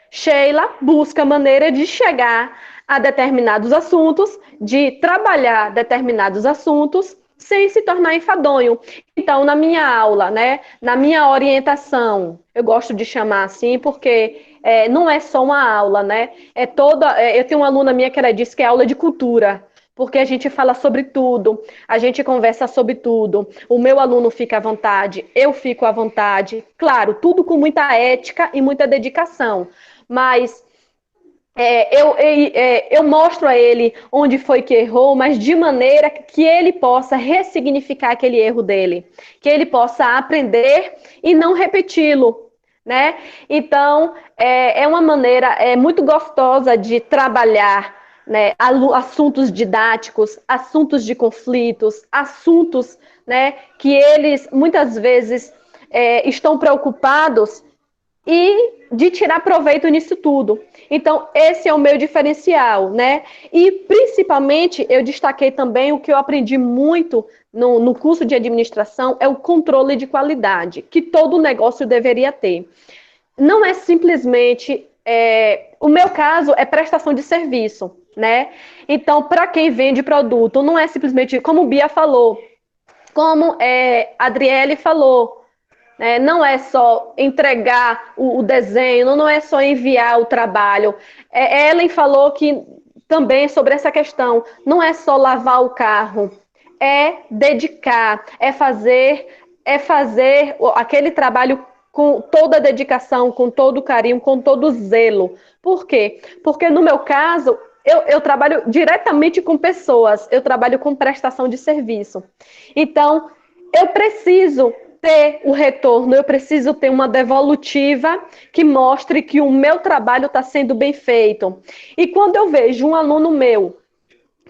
Sheila busca maneira de chegar a determinados assuntos, de trabalhar determinados assuntos sem se tornar enfadonho. Então, na minha aula, né, na minha orientação, eu gosto de chamar assim porque não é só uma aula, né? Eu tenho uma aluna minha que ela disse que é aula de cultura, porque a gente fala sobre tudo, a gente conversa sobre tudo. O meu aluno fica à vontade, eu fico à vontade. Claro, tudo com muita ética e muita dedicação, mas eu mostro a ele onde foi que errou, mas de maneira que ele possa ressignificar aquele erro dele, que ele possa aprender e não repeti-lo, né? Então, é uma maneira muito gostosa de trabalhar, né, assuntos didáticos, assuntos de conflitos, assuntos, né, que eles muitas vezes estão preocupados e de tirar proveito nisso tudo. Então, esse é o meu diferencial, né? E, principalmente, eu destaquei também o que eu aprendi muito no curso de administração, é o controle de qualidade, que todo negócio deveria ter. Não é simplesmente... o meu caso é prestação de serviço, né? Então, para quem vende produto, não é simplesmente, como o Bia falou, como a Adriele falou, não é só entregar o desenho, não é só enviar o trabalho. Ellen falou que também sobre essa questão, não é só lavar o carro, é dedicar, é fazer aquele trabalho com toda a dedicação, com todo o carinho, com todo o zelo. Por quê? Porque no meu caso, eu trabalho diretamente com pessoas, eu trabalho com prestação de serviço. Então, eu preciso ter o retorno, eu preciso ter uma devolutiva que mostre que o meu trabalho está sendo bem feito. E quando eu vejo um aluno meu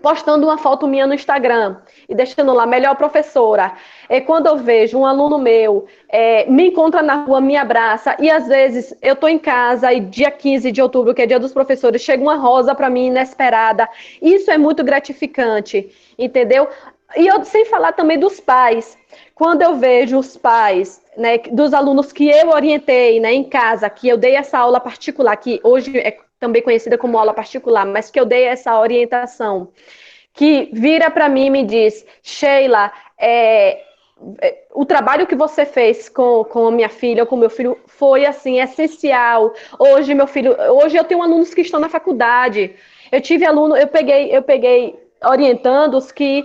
postando uma foto minha no Instagram e deixando lá, melhor professora, quando eu vejo um aluno meu, me encontra na rua, me abraça, e às vezes eu estou em casa e dia 15 de outubro, que é dia dos professores, chega uma rosa para mim inesperada, isso é muito gratificante, entendeu? E eu, sem falar também dos pais, quando eu vejo os pais, né, dos alunos que eu orientei, né, em casa, que eu dei essa aula particular, que hoje é também conhecida como aula particular, mas que eu dei essa orientação, que vira para mim e me diz, Sheila, o trabalho que você fez com a minha filha, com o meu filho, foi assim, essencial. Hoje eu tenho alunos que estão na faculdade. Eu tive aluno, eu peguei orientandos que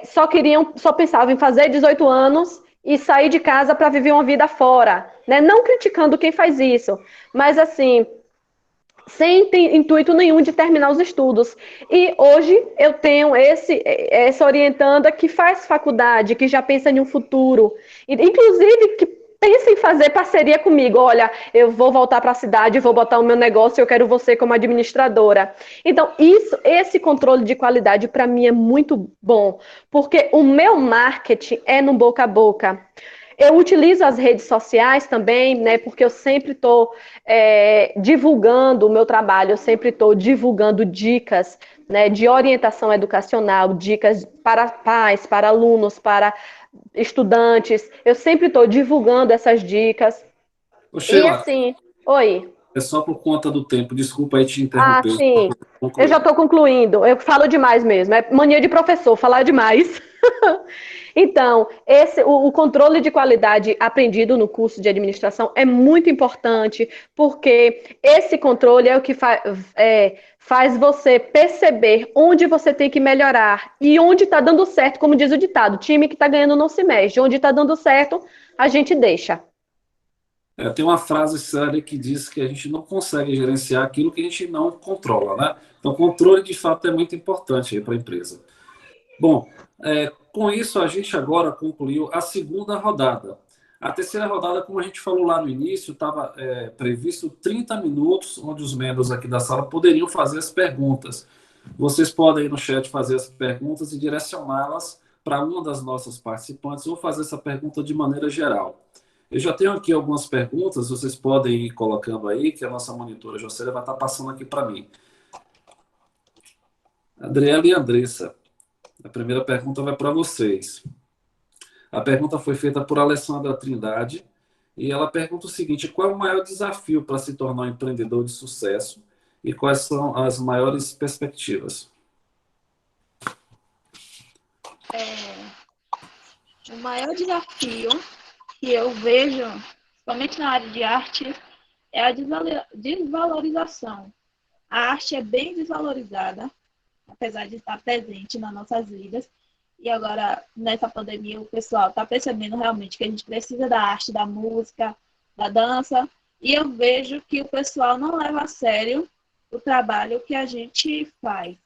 só pensavam em fazer 18 anos e sair de casa para viver uma vida fora, né? Não criticando quem faz isso, mas assim, sem intuito nenhum de terminar os estudos. E hoje eu tenho essa orientanda que faz faculdade, que já pensa em um futuro, inclusive que pensa em fazer parceria comigo. Olha, eu vou voltar para a cidade, vou botar o meu negócio, eu quero você como administradora. Então, esse controle de qualidade para mim é muito bom, porque o meu marketing é no boca a boca. Eu utilizo as redes sociais também, né? Porque eu sempre estou divulgando o meu trabalho, eu sempre estou divulgando dicas, né, de orientação educacional, dicas para pais, para alunos, para estudantes. Eu sempre estou divulgando essas dicas. Ô, E Sheila, assim, oi. é só por conta do tempo, desculpa aí te Ah, interromper. sim. Eu já estou concluindo. Eu falo demais mesmo. É mania de professor, falar demais. Então, o controle de qualidade aprendido no curso de administração é muito importante, porque esse controle é o que faz você perceber onde você tem que melhorar e onde está dando certo, como diz o ditado, time que está ganhando não se mexe. Onde está dando certo, a gente deixa. Tem uma frase séria que diz que a gente não consegue gerenciar aquilo que a gente não controla, né? Então, controle, de fato, é muito importante para a empresa. Bom, com isso, a gente agora concluiu a segunda rodada. A terceira rodada, como a gente falou lá no início, estava previsto 30 minutos, onde os membros aqui da sala poderiam fazer as perguntas. Vocês podem, no chat, fazer as perguntas e direcioná-las para uma das nossas participantes ou fazer essa pergunta de maneira geral. Eu já tenho aqui algumas perguntas, vocês podem ir colocando aí, que a nossa monitora Jocélia vai estar passando aqui para mim. Adriela e Andressa, a primeira pergunta vai para vocês. A pergunta foi feita por Alessandra Trindade e ela pergunta o seguinte: qual é o maior desafio para se tornar um empreendedor de sucesso e quais são as maiores perspectivas? O maior desafio que eu vejo, principalmente na área de arte, é a desvalorização. A arte é bem desvalorizada, apesar de estar presente nas nossas vidas. E agora, nessa pandemia, o pessoal está percebendo realmente que a gente precisa da arte, da música, da dança. E eu vejo que o pessoal não leva a sério o trabalho que a gente faz.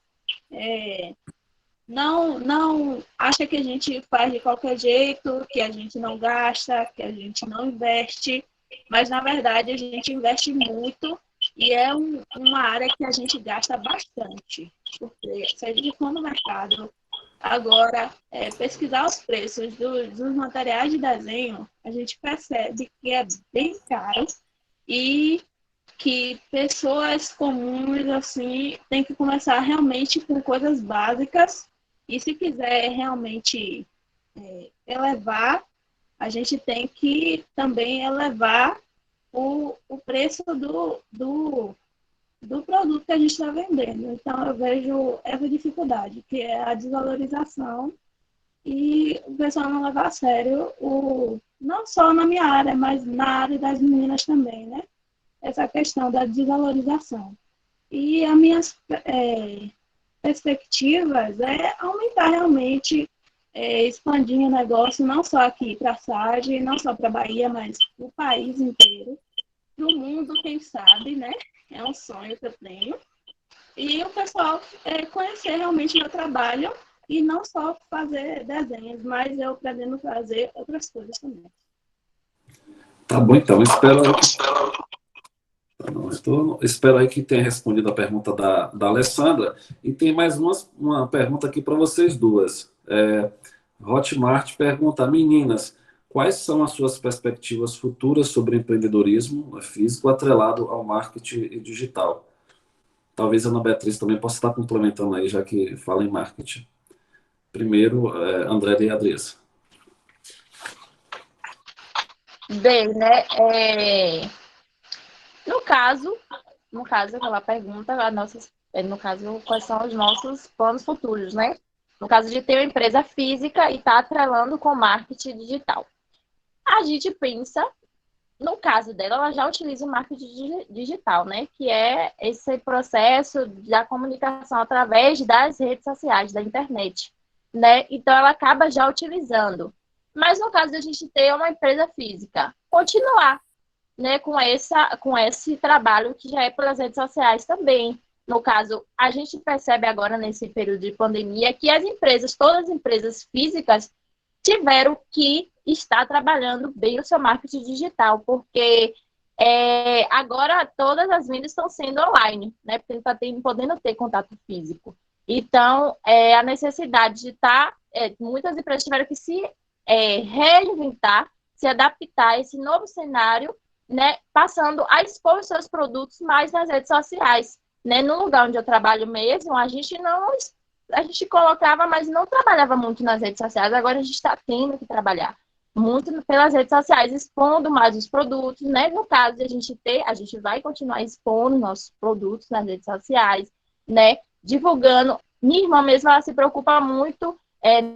Não acha que a gente faz de qualquer jeito, que a gente não gasta, que a gente não investe, mas na verdade a gente investe muito e é uma área que a gente gasta bastante, porque se a gente for no mercado agora pesquisar os preços dos materiais de desenho, a gente percebe que é bem caro e que pessoas comuns assim têm que começar realmente com coisas básicas e se quiser realmente elevar, a gente tem que também elevar o preço do produto que a gente está vendendo. Então, eu vejo essa dificuldade, que é a desvalorização e o pessoal não levar a sério, não só na minha área, mas na área das meninas também, né? Essa questão da desvalorização. E as minhas perspectivas é aumentar realmente, expandir o negócio, não só aqui para a SAGE, não só para a Bahia, mas para o país inteiro, para o mundo, quem sabe, né? É um sonho que eu tenho. E o pessoal conhecer realmente meu trabalho e não só fazer desenhos, mas eu pretendo fazer outras coisas também. Tá bom, então. Espero aí que tenha respondido a pergunta da Alessandra. E tem mais uma pergunta aqui para vocês duas. Hotmart pergunta: meninas, quais são as suas perspectivas futuras sobre empreendedorismo físico atrelado ao marketing digital? Talvez a Ana Beatriz também possa estar complementando aí, já que fala em marketing. Primeiro, André e Adriana. Bem, né? No caso, aquela pergunta, no caso, quais são os nossos planos futuros, né? No caso de ter uma empresa física e estar atrelando com marketing digital. A gente pensa, no caso dela, ela já utiliza o marketing digital, né? Que é esse processo da comunicação através das redes sociais, da internet, né? Então, ela acaba já utilizando. Mas no caso da gente ter uma empresa física, continuar, né, com esse trabalho que já é pelas redes sociais também. No caso, a gente percebe agora nesse período de pandemia que todas as empresas físicas tiveram que estar trabalhando bem o seu marketing digital, porque agora todas as vendas estão sendo online, né, porque ele está podendo ter contato físico. Então, a necessidade de estar, muitas empresas tiveram que se reinventar, se adaptar a esse novo cenário, né, passando a expor os seus produtos mais nas redes sociais, né? No lugar onde eu trabalho mesmo, a gente colocava, mas não trabalhava muito nas redes sociais. Agora a gente está tendo que trabalhar muito pelas redes sociais, expondo mais os produtos, né? No caso de a gente vai continuar expondo nossos produtos nas redes sociais, né? Divulgando. Minha irmã mesmo, ela se preocupa muito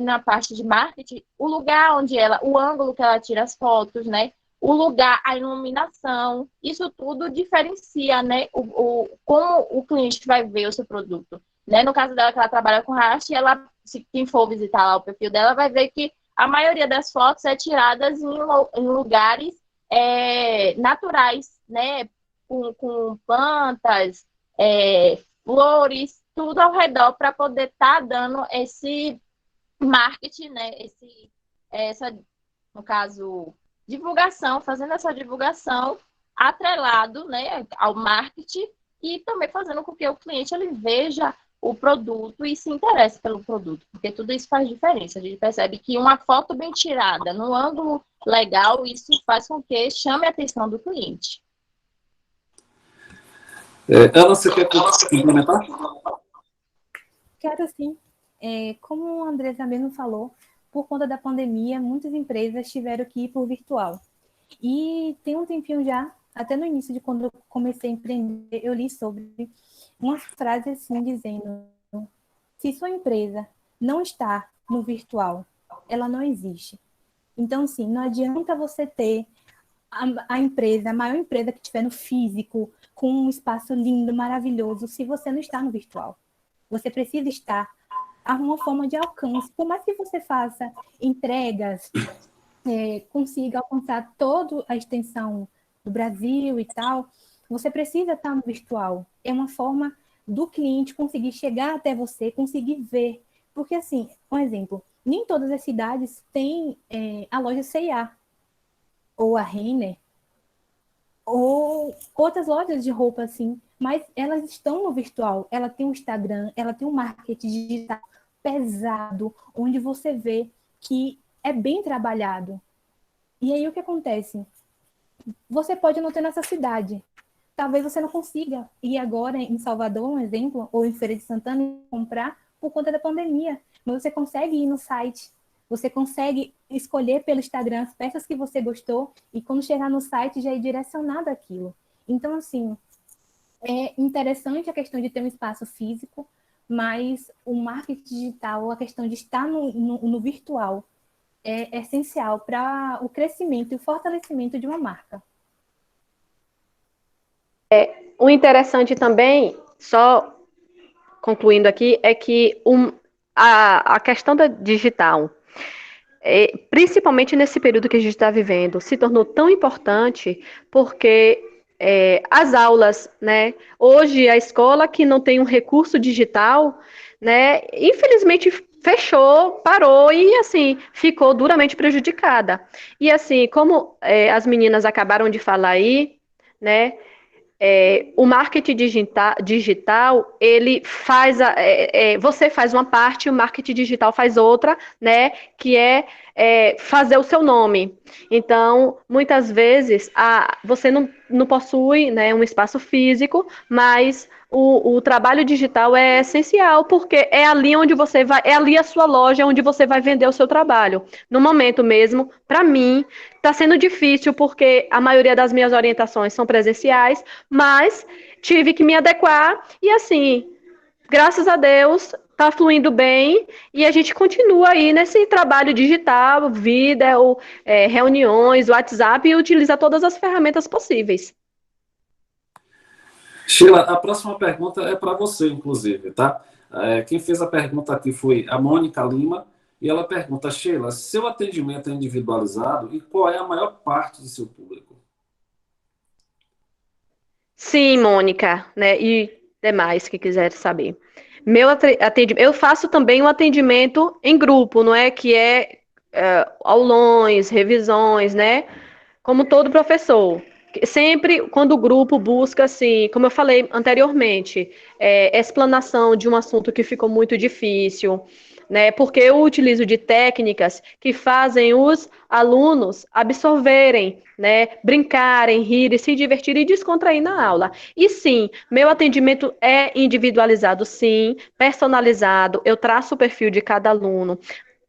na parte de marketing, o lugar onde o ângulo que ela tira as fotos, né? O lugar, a iluminação, isso tudo diferencia, né, como o cliente vai ver o seu produto. Né? No caso dela, que ela trabalha com arte, quem for visitar lá o perfil dela, vai ver que a maioria das fotos é tiradas em lugares naturais, né, com plantas, flores, tudo ao redor para poder estar dando esse marketing, né, no caso, divulgação, fazendo essa divulgação atrelado, né, ao marketing e também fazendo com que o cliente ele veja o produto e se interesse pelo produto, porque tudo isso faz diferença. A gente percebe que uma foto bem tirada, no ângulo legal, isso faz com que chame a atenção do cliente. Ana, você quer complementar? Quero sim. Como a Andressa mesmo falou, por conta da pandemia, muitas empresas tiveram que ir por virtual. E tem um tempinho já, até no início de quando eu comecei a empreender, eu li sobre umas frases assim, dizendo: se sua empresa não está no virtual, ela não existe. Então, assim, não adianta você ter a empresa, a maior empresa que tiver no físico, com um espaço lindo, maravilhoso, se você não está no virtual. Você precisa estar a uma forma de alcance. Por mais que você faça entregas, consiga alcançar toda a extensão do Brasil e tal, você precisa estar no virtual. É uma forma do cliente conseguir chegar até você, conseguir ver. Porque, assim, um exemplo, nem todas as cidades têm a loja C&A, ou a Renner, ou outras lojas de roupa, assim, mas elas estão no virtual. Ela tem um Instagram, ela tem um marketing digital pesado, onde você vê que é bem trabalhado. E aí o que acontece? Você pode não ter nessa cidade. Talvez você não consiga ir agora em Salvador, um exemplo, ou em Feira de Santana e comprar por conta da pandemia. Mas você consegue ir no site, você consegue escolher pelo Instagram as peças que você gostou e quando chegar no site já é direcionado aquilo. Então, assim, é interessante a questão de ter um espaço físico, mas o marketing digital, a questão de estar no virtual, é essencial para o crescimento e o fortalecimento de uma marca. O interessante também, só concluindo aqui, é que a questão da digital, principalmente nesse período que a gente está vivendo, se tornou tão importante porque as aulas, né? Hoje a escola que não tem um recurso digital, né? Infelizmente fechou, parou e assim ficou duramente prejudicada. E assim, como as meninas acabaram de falar aí, né? O marketing digital, ele faz você faz uma parte, o marketing digital faz outra, né? Que fazer o seu nome. Então, muitas vezes, você não possui, né, um espaço físico, mas o trabalho digital é essencial, porque é ali onde você vai, é ali a sua loja onde você vai vender o seu trabalho. No momento mesmo, para mim, está sendo difícil, porque a maioria das minhas orientações são presenciais, mas tive que me adequar e assim, graças a Deus, está fluindo bem e a gente continua aí nesse trabalho digital, vídeo, reuniões, WhatsApp e utiliza todas as ferramentas possíveis. Sheila, a próxima pergunta é para você, inclusive, tá? Quem fez a pergunta aqui foi a Mônica Lima, e ela pergunta: Sheila, seu atendimento é individualizado e qual é a maior parte do seu público? Sim, Mônica, né? E demais que quiser saber. Eu faço também um atendimento em grupo, não é? Que aulões, revisões, né? Como todo professor. Sempre quando o grupo busca, assim, como eu falei anteriormente, explanação de um assunto que ficou muito difícil, né? Porque eu utilizo de técnicas que fazem os alunos absorverem, né? Brincarem, rirem, se divertirem e descontrair na aula. E sim, meu atendimento é individualizado, sim, personalizado, eu traço o perfil de cada aluno.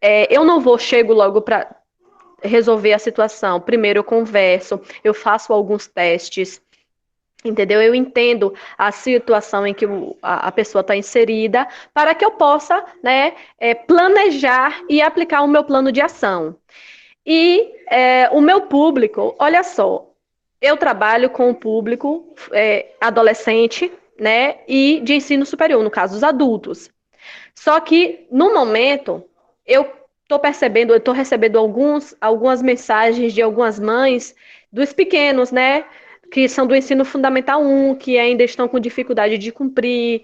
Eu não chego logo para resolver a situação. Primeiro eu converso, eu faço alguns testes, entendeu? Eu entendo a situação em que a pessoa está inserida para que eu possa, né, planejar e aplicar o meu plano de ação. E o meu público, olha só, eu trabalho com o público adolescente, né, e de ensino superior, no caso, os adultos. Só que, no momento, eu estou recebendo algumas mensagens de algumas mães dos pequenos, né? Que são do ensino fundamental 1, que ainda estão com dificuldade de cumprir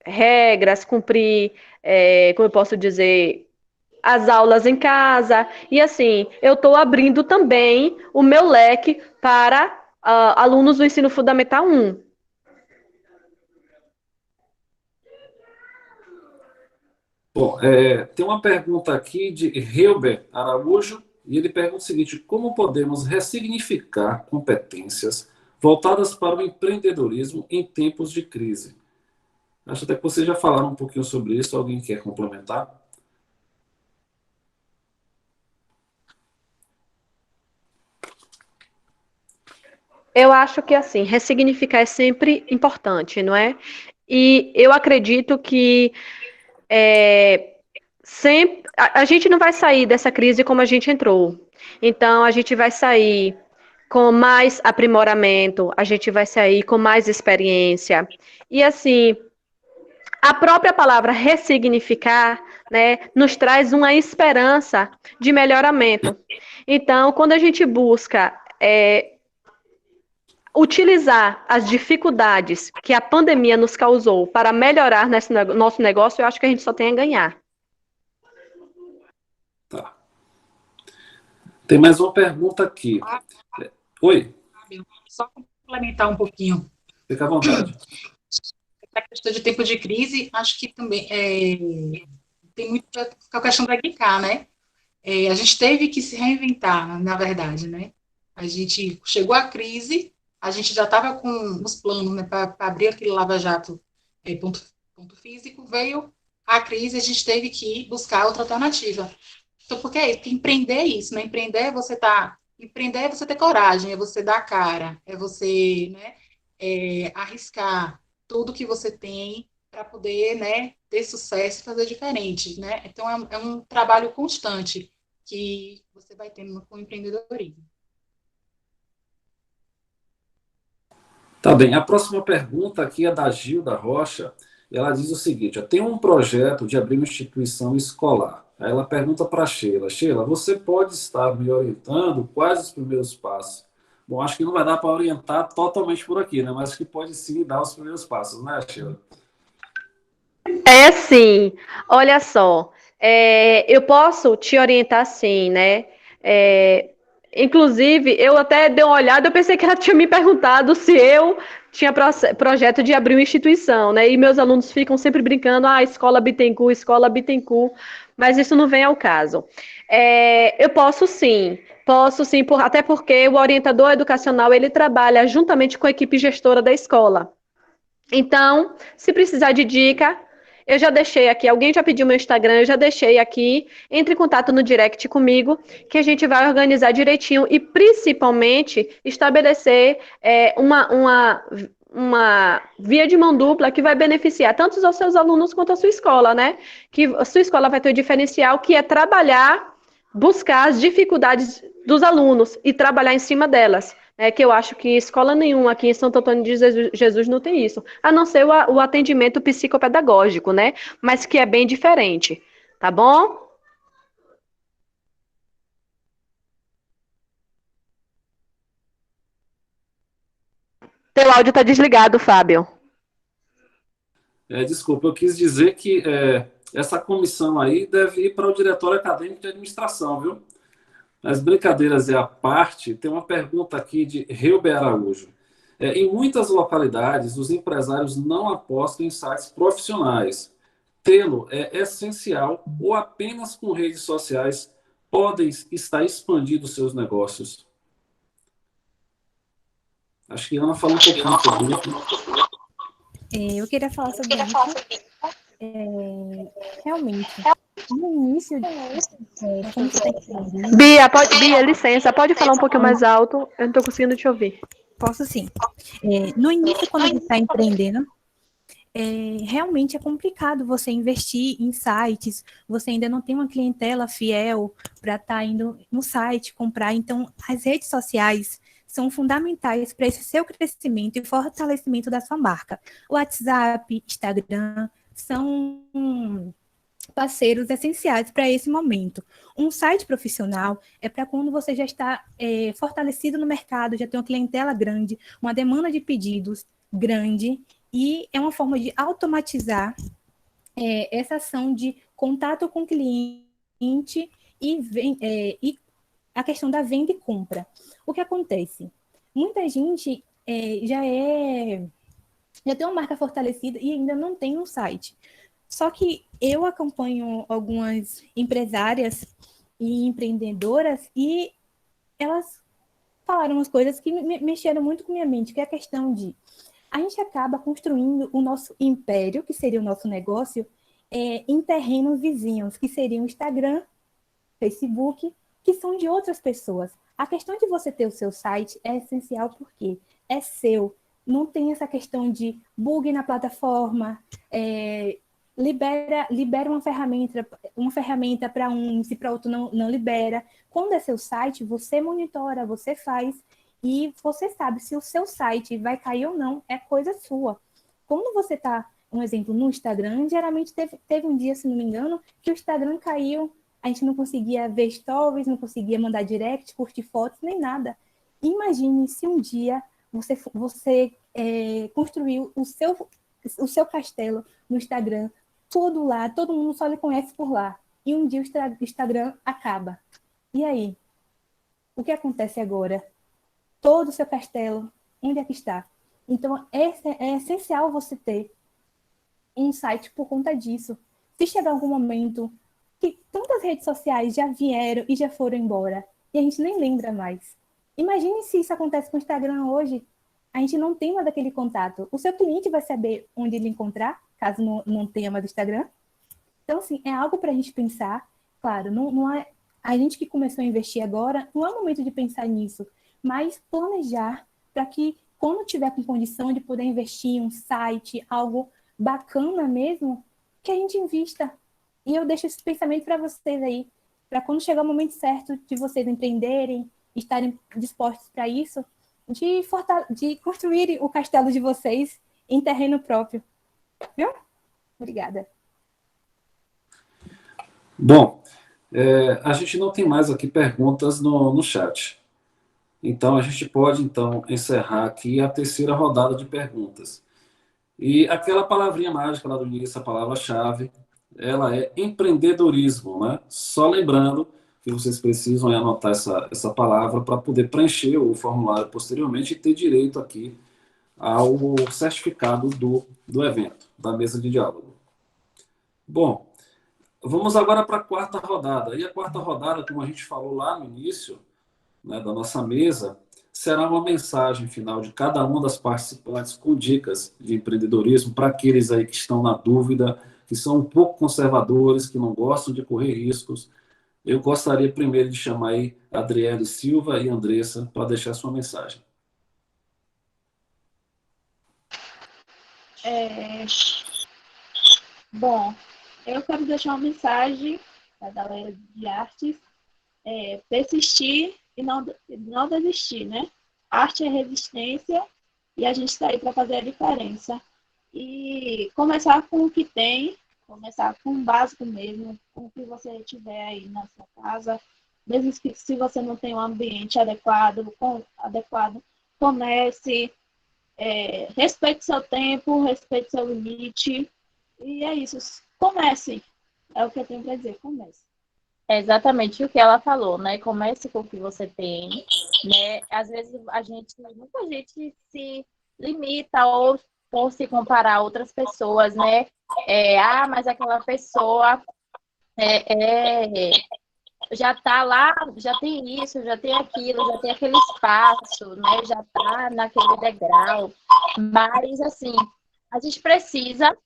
regras, cumprir, como eu posso dizer, as aulas em casa. E assim, eu estou abrindo também o meu leque para alunos do ensino fundamental 1. Bom, tem uma pergunta aqui de Hilber Araújo, e ele pergunta o seguinte: como podemos ressignificar competências voltadas para o empreendedorismo em tempos de crise? Acho até que vocês já falaram um pouquinho sobre isso. Alguém quer complementar? Eu acho que, assim, ressignificar é sempre importante, não é? E eu acredito que sempre a gente não vai sair dessa crise como a gente entrou. Então, a gente vai sair com mais aprimoramento, a gente vai sair com mais experiência. E assim, a própria palavra ressignificar, né, nos traz uma esperança de melhoramento. Então, quando a gente busca utilizar as dificuldades que a pandemia nos causou para melhorar nosso negócio, eu acho que a gente só tem a ganhar. Tá. Tem mais uma pergunta aqui. Oi, Só complementar um pouquinho. fica à vontade. A questão de tempo de crise, acho que também tem muito a questão da GK, né? A gente teve que se reinventar, na verdade, né? A gente chegou à crise, a gente já estava com os planos, né, para abrir aquele lava-jato ponto físico, veio a crise, a gente teve que buscar outra alternativa. Então, porque empreender é isso, né? Empreender é você ter coragem, é você dar a cara, é você, né, arriscar tudo que você tem para poder, né, ter sucesso e fazer diferente, né? Então, é um trabalho constante que você vai tendo com o empreendedorismo. Tá bem, a próxima pergunta aqui é da Gilda Rocha. Ela diz o seguinte: eu tenho um projeto de abrir uma instituição escolar. Aí ela pergunta para a Sheila: Sheila, você pode estar me orientando quais os primeiros passos? Bom, acho que não vai dar para orientar totalmente por aqui, né? Mas que pode sim dar os primeiros passos, né, Sheila? É sim. Olha só, eu posso te orientar sim, né? Inclusive, eu até dei uma olhada, eu pensei que ela tinha me perguntado se eu tinha projeto de abrir uma instituição, né? E meus alunos ficam sempre brincando, escola Bittencourt, mas isso não vem ao caso. Eu posso sim, até porque o orientador educacional, ele trabalha juntamente com a equipe gestora da escola. Então, se precisar de dica, eu já deixei aqui, alguém já pediu meu Instagram, eu já deixei aqui, entre em contato no direct comigo, que a gente vai organizar direitinho e principalmente estabelecer uma via de mão dupla que vai beneficiar tanto os seus alunos quanto a sua escola, né? Que a sua escola vai ter o diferencial que é trabalhar, buscar as dificuldades dos alunos e trabalhar em cima delas. Que eu acho que escola nenhuma aqui em Santo Antônio de Jesus não tem isso, a não ser o atendimento psicopedagógico, né? Mas que é bem diferente, tá bom? Teu áudio tá desligado, Fábio. Desculpa, eu quis dizer que essa comissão aí deve ir para o Diretório Acadêmico de Administração, viu? Mas brincadeiras à parte, tem uma pergunta aqui de Reuber Araújo. Em muitas localidades, os empresários não apostam em sites profissionais. Tê-lo é essencial ou apenas com redes sociais podem estar expandindo seus negócios? Acho que a Ana falou um pouquinho sobre isso. Eu queria falar sobre isso. Realmente, no início, como você está entendendo... Bia, licença, pode falar um pouquinho mais alto? Eu não estou conseguindo te ouvir. Posso sim. No início, quando a gente está empreendendo, realmente é complicado você investir em sites, você ainda não tem uma clientela fiel para estar indo no site, comprar. Então, as redes sociais são fundamentais para esse seu crescimento e fortalecimento da sua marca. O WhatsApp, Instagram, são parceiros essenciais para esse momento. Um site profissional é para quando você já está fortalecido no mercado, já tem uma clientela grande, uma demanda de pedidos grande, e é uma forma de automatizar essa ação de contato com o cliente e a questão da venda e compra. O que acontece? Muita gente já tem uma marca fortalecida e ainda não tem um site. Só que eu acompanho algumas empresárias e empreendedoras e elas falaram umas coisas que mexeram muito com minha mente, que é a questão de a gente acaba construindo o nosso império, que seria o nosso negócio, em terrenos vizinhos, que seriam Instagram, Facebook, que são de outras pessoas. A questão de você ter o seu site é essencial porque é seu. Não tem essa questão de bug na plataforma, libera uma ferramenta para um, se para outro não libera. Quando é seu site, você monitora, você faz, e você sabe se o seu site vai cair ou não, é coisa sua. Quando você está, um exemplo, no Instagram, geralmente teve um dia, se não me engano, que o Instagram caiu, a gente não conseguia ver stories, não conseguia mandar direct, curtir fotos, nem nada. Imagine se um dia você construiu o seu castelo no Instagram, tudo lá, todo mundo só lhe conhece por lá. E um dia o Instagram acaba. E aí? O que acontece agora? Todo o seu castelo, onde é que está? Então, é essencial você ter um site por conta disso. Se chegar algum momento que tantas redes sociais já vieram e já foram embora, e a gente nem lembra mais. Imagine se isso acontece com o Instagram hoje. A gente não tem mais aquele contato. O seu cliente vai saber onde ele encontrar, caso não tenha mais Instagram. Então, assim, é algo para a gente pensar. Claro, não é, a gente que começou a investir agora, não é o momento de pensar nisso, mas planejar para que, quando tiver com condição de poder investir em um site, algo bacana mesmo, que a gente invista. E eu deixo esse pensamento para vocês aí, para quando chegar o momento certo de vocês empreenderem, estarem dispostos para isso, de construir o castelo de vocês em terreno próprio. Viu? Obrigada. Bom, a gente não tem mais aqui perguntas no chat. Então, a gente pode, então, encerrar aqui a terceira rodada de perguntas. E aquela palavrinha mágica lá do início, a palavra-chave, ela é empreendedorismo, né? Só lembrando que vocês precisam anotar essa palavra para poder preencher o formulário posteriormente e ter direito aqui ao certificado do evento, da mesa de diálogo. Bom, vamos agora para a quarta rodada. E a quarta rodada, como a gente falou lá no início, né, da nossa mesa, será uma mensagem final de cada uma das participantes com dicas de empreendedorismo para aqueles aí que estão na dúvida, que são um pouco conservadores, que não gostam de correr riscos. Eu gostaria primeiro de chamar aí Adriele Silva e Andressa para deixar sua mensagem. Bom, eu quero deixar uma mensagem para a galera de artes, persistir e não desistir, né? Arte é resistência e a gente está aí para fazer a diferença. E começar com o que tem, começar com o básico mesmo, com o que você tiver aí na sua casa, mesmo que se você não tem um ambiente adequado, comece, respeite seu tempo, respeite seu limite, e é isso, comece, é o que eu tenho para dizer, comece. É exatamente o que ela falou, né? Comece com o que você tem, né? Às vezes muita gente se limita ou por se comparar a outras pessoas, né? Mas aquela pessoa já está lá, já tem isso, já tem aquilo, já tem aquele espaço, né? Já está naquele degrau. Mas, assim, a gente precisa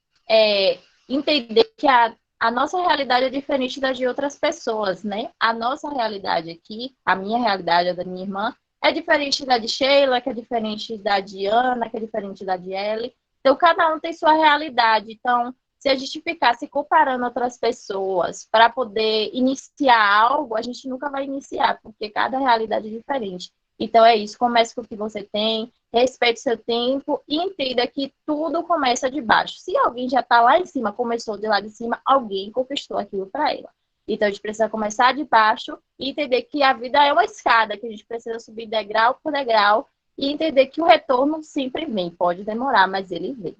entender que a nossa realidade é diferente da de outras pessoas, né? A nossa realidade aqui, a minha realidade, a da minha irmã, é diferente da de Sheila, que é diferente da de Ana, que é diferente da de Ellie. Então, cada um tem sua realidade. Então, se a gente ficar se comparando outras pessoas para poder iniciar algo, a gente nunca vai iniciar, porque cada realidade é diferente. Então, é isso. Comece com o que você tem, respeite seu tempo e entenda que tudo começa de baixo. Se alguém já está lá em cima, começou de lá de cima, alguém conquistou aquilo para ela. Então, a gente precisa começar de baixo e entender que a vida é uma escada, que a gente precisa subir degrau por degrau e entender que o retorno sempre vem. Pode demorar, mas ele vem.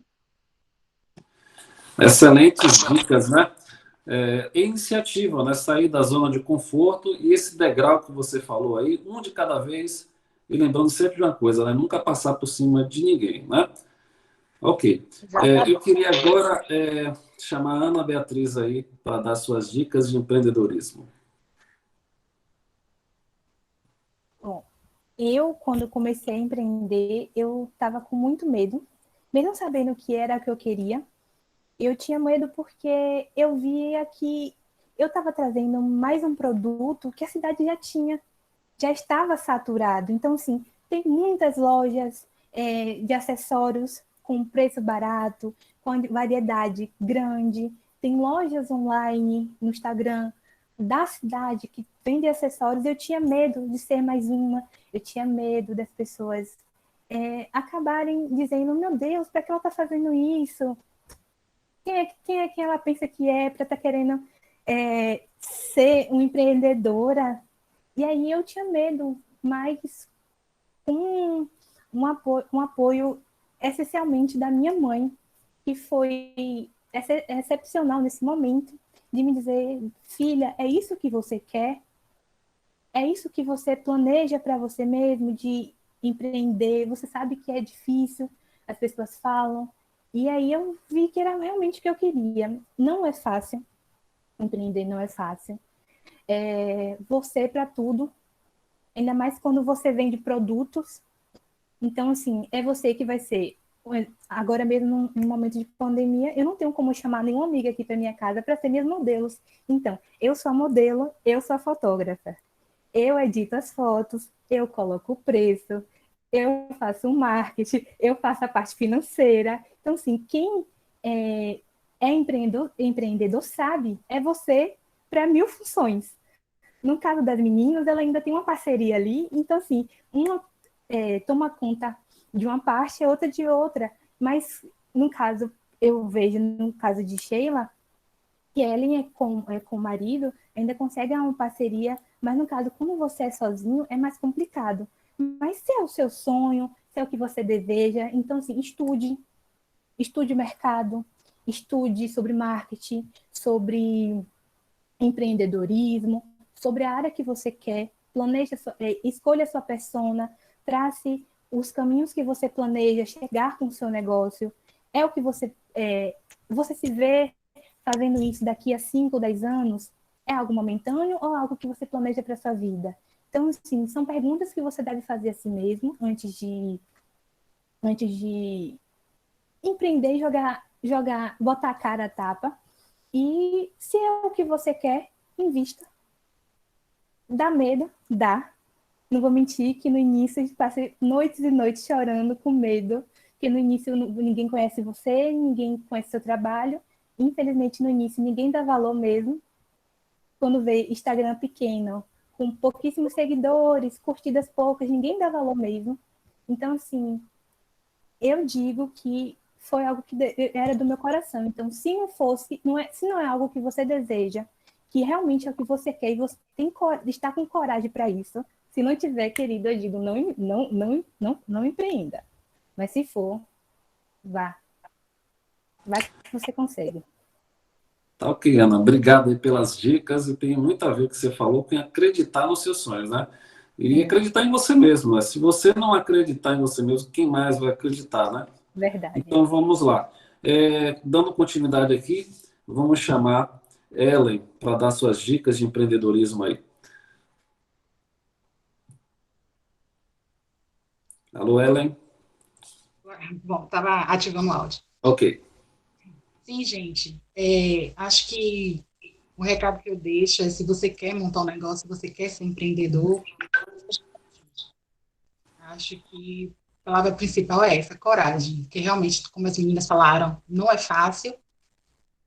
Excelentes dicas, né? Iniciativa, né? Sair da zona de conforto e esse degrau que você falou aí, um de cada vez, e lembrando sempre de uma coisa, né? Nunca passar por cima de ninguém, né? Ok. Eu queria agora chamar a Ana Beatriz aí para dar suas dicas de empreendedorismo. Bom, quando comecei a empreender, eu estava com muito medo, mesmo sabendo o que era que eu queria. Eu tinha medo porque eu via que eu estava trazendo mais um produto que a cidade já estava saturado. Então, assim, tem muitas lojas de acessórios, com preço barato, com variedade grande. Tem lojas online no Instagram da cidade que vende acessórios. Eu tinha medo de ser mais uma, eu tinha medo das pessoas acabarem dizendo, meu Deus, para que ela está fazendo isso? Quem é que ela pensa que é para estar querendo ser uma empreendedora? E aí eu tinha medo, mas um apoio essencialmente da minha mãe, que foi excepcional nesse momento, de me dizer, filha, é isso que você quer? É isso que você planeja para você mesmo, de empreender? Você sabe que é difícil, as pessoas falam. E aí eu vi que era realmente o que eu queria. Não é fácil, empreender não é fácil. Você para tudo, ainda mais quando você vende produtos. Então, assim, é você que vai ser. Agora mesmo, no momento de pandemia, eu não tenho como chamar nenhuma amiga aqui para minha casa para ser minhas modelos. Então, eu sou a modelo, eu sou a fotógrafa. Eu edito as fotos, eu coloco o preço, eu faço o marketing, eu faço a parte financeira. Então, assim, quem é empreendedor sabe, é você para 1000 funções. No caso das meninas, ela ainda tem uma parceria ali, então, assim, uma toma conta de uma parte, a outra de outra. Mas, no caso, eu vejo, no caso de Sheila, que Ellen com o marido, ainda consegue uma parceria, mas no caso, quando você é sozinho, é mais complicado. Mas se é o seu sonho, se é o que você deseja, então, assim, estude o mercado, estude sobre marketing, sobre empreendedorismo, sobre a área que você quer, planeje, escolha a sua persona, trace os caminhos que você planeja chegar com o seu negócio. É o que você se vê fazendo isso daqui a 5, 10 anos? É algo momentâneo ou algo que você planeja para a sua vida? Então, assim, são perguntas que você deve fazer a si mesmo antes de empreender e botar a cara a tapa. E se é o que você quer, invista. Dá medo? Dá. Não vou mentir que no início a gente passa noites e noites chorando com medo, porque no início ninguém conhece você, ninguém conhece seu trabalho. Infelizmente, no início, ninguém dá valor mesmo. Quando vê Instagram pequeno, com pouquíssimos seguidores, curtidas poucas, ninguém dá valor mesmo. Então, assim, eu digo que foi algo que era do meu coração. Então, se não é algo que você deseja, que realmente é o que você quer e você tem de estar com coragem para isso, se não tiver, querido, eu digo, não empreenda. Mas se for, vá. Vai que você consegue. Tá ok, Ana. Obrigado aí pelas dicas. E tem muito a ver com o que você falou com acreditar nos seus sonhos, né? E acreditar em você mesmo. Né? Se você não acreditar em você mesmo, quem mais vai acreditar, né? Verdade. Então vamos lá. Dando continuidade aqui, vamos chamar Ellen para dar suas dicas de empreendedorismo aí. Alô, Ellen? Bom, estava ativando o áudio. Ok. Sim, gente. Acho que o recado que eu deixo é, se você quer montar um negócio, se você quer ser empreendedor, acho que a palavra principal é essa, coragem. Porque realmente, como as meninas falaram, não é fácil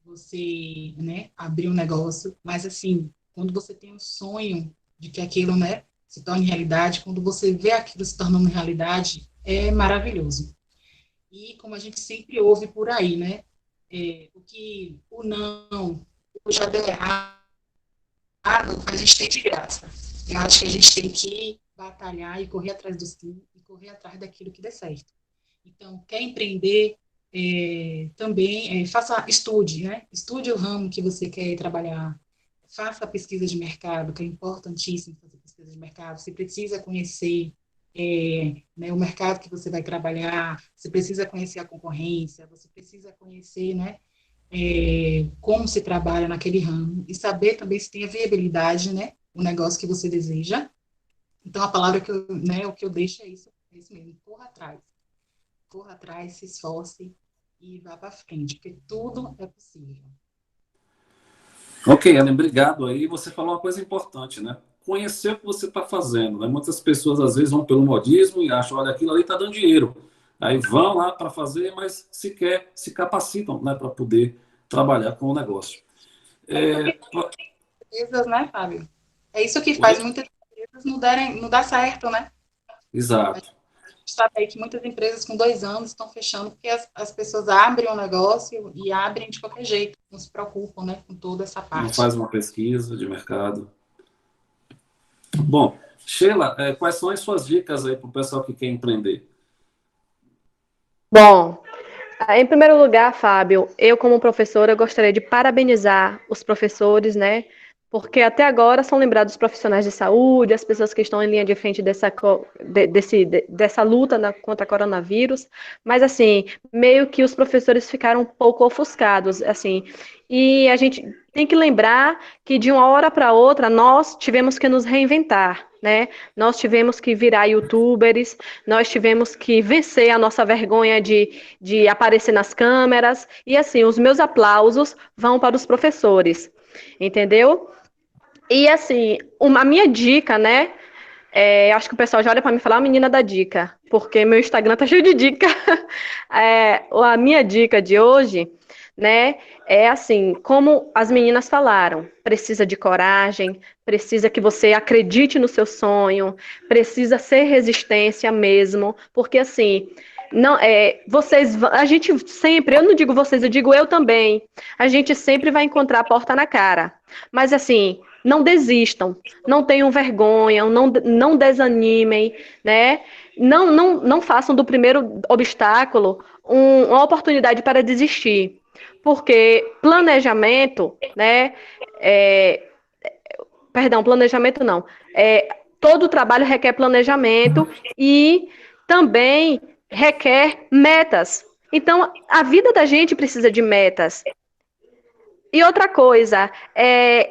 você, né, abrir um negócio, mas assim, quando você tem um sonho de que aquilo, né, se torne realidade, quando você vê aquilo se tornando realidade, é maravilhoso. E como a gente sempre ouve por aí, né, o não, o já deu errado, a gente tem de graça. Eu acho que a gente tem que batalhar e correr atrás do sim, e correr atrás daquilo que dê certo. Então, quer empreender, também estude, né? Estude o ramo que você quer trabalhar, faça a pesquisa de mercado, que é importantíssimo fazer pesquisa de mercado. Você precisa conhecer né, o mercado que você vai trabalhar, você precisa conhecer a concorrência, você precisa conhecer, né, como se trabalha naquele ramo e saber também se tem a viabilidade, né, o negócio que você deseja. Então, a palavra que o que eu deixo é isso mesmo, corra atrás, se esforce e vá para frente, porque tudo é possível. Ok, Ellen, obrigado aí. Você falou uma coisa importante, né? Conhecer o que você está fazendo. Né? Muitas pessoas, às vezes, vão pelo modismo e acham, olha, aquilo ali está dando dinheiro. Aí vão lá para fazer, mas sequer se capacitam, né, para poder trabalhar com o negócio. Empresas, né, Fábio? É isso que Oi? faz muitas empresas não dar certo, né? A Exato. gente sabe aí que muitas empresas com 2 anos estão fechando porque as pessoas abrem o negócio e abrem de qualquer jeito, não se preocupam, né, com toda essa Não parte. faz uma pesquisa de mercado. Bom, Sheila, quais são as suas dicas aí para o pessoal que quer empreender? Bom, em primeiro lugar, Fábio, eu como professora gostaria de parabenizar os professores, né? Porque até agora são lembrados os profissionais de saúde, as pessoas que estão em linha de frente dessa luta contra o coronavírus, mas assim, meio que os professores ficaram um pouco ofuscados, assim, e a gente tem que lembrar que de uma hora para outra nós tivemos que nos reinventar, né? Nós tivemos que virar YouTubers, nós tivemos que vencer a nossa vergonha de aparecer nas câmeras, e assim, os meus aplausos vão para os professores, entendeu? E assim, a minha dica, né? Acho que o pessoal já olha para mim e fala, a menina da dica, porque meu Instagram tá cheio de dica. A minha dica de hoje, né, é assim, como as meninas falaram, precisa de coragem, precisa que você acredite no seu sonho, precisa ser resistência mesmo, porque assim, não, a gente sempre, eu não digo vocês, eu digo eu também, a gente sempre vai encontrar a porta na cara, mas assim, não desistam, não tenham vergonha, não desanimem, né? Não façam do primeiro obstáculo uma oportunidade para desistir, porque planejamento, né? é, Perdão, planejamento não. Todo trabalho requer planejamento e também requer metas. Então, a vida da gente precisa de metas. E outra coisa,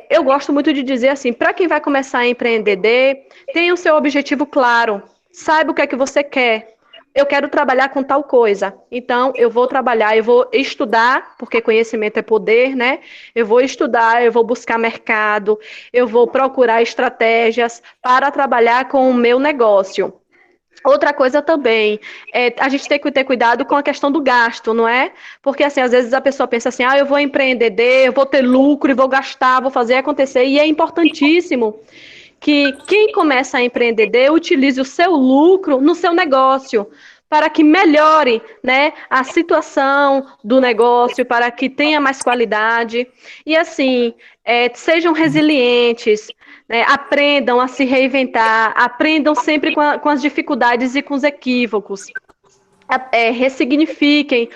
eu gosto muito de dizer assim, para quem vai começar a empreender, tenha o seu objetivo claro, saiba o que é que você quer. Eu quero trabalhar com tal coisa, então eu vou trabalhar, eu vou estudar, porque conhecimento é poder, né? Eu vou estudar, eu vou buscar mercado, eu vou procurar estratégias para trabalhar com o meu negócio. Outra coisa também, a gente tem que ter cuidado com a questão do gasto, não é? Porque, assim, às vezes a pessoa pensa assim, eu vou empreender, eu vou ter lucro e vou gastar, vou fazer acontecer. E é importantíssimo que quem começa a empreender utilize o seu lucro no seu negócio, para que melhore, né, a situação do negócio, para que tenha mais qualidade. E, assim, sejam resilientes, né, aprendam a se reinventar, aprendam sempre com as dificuldades e com os equívocos. Ressignifiquem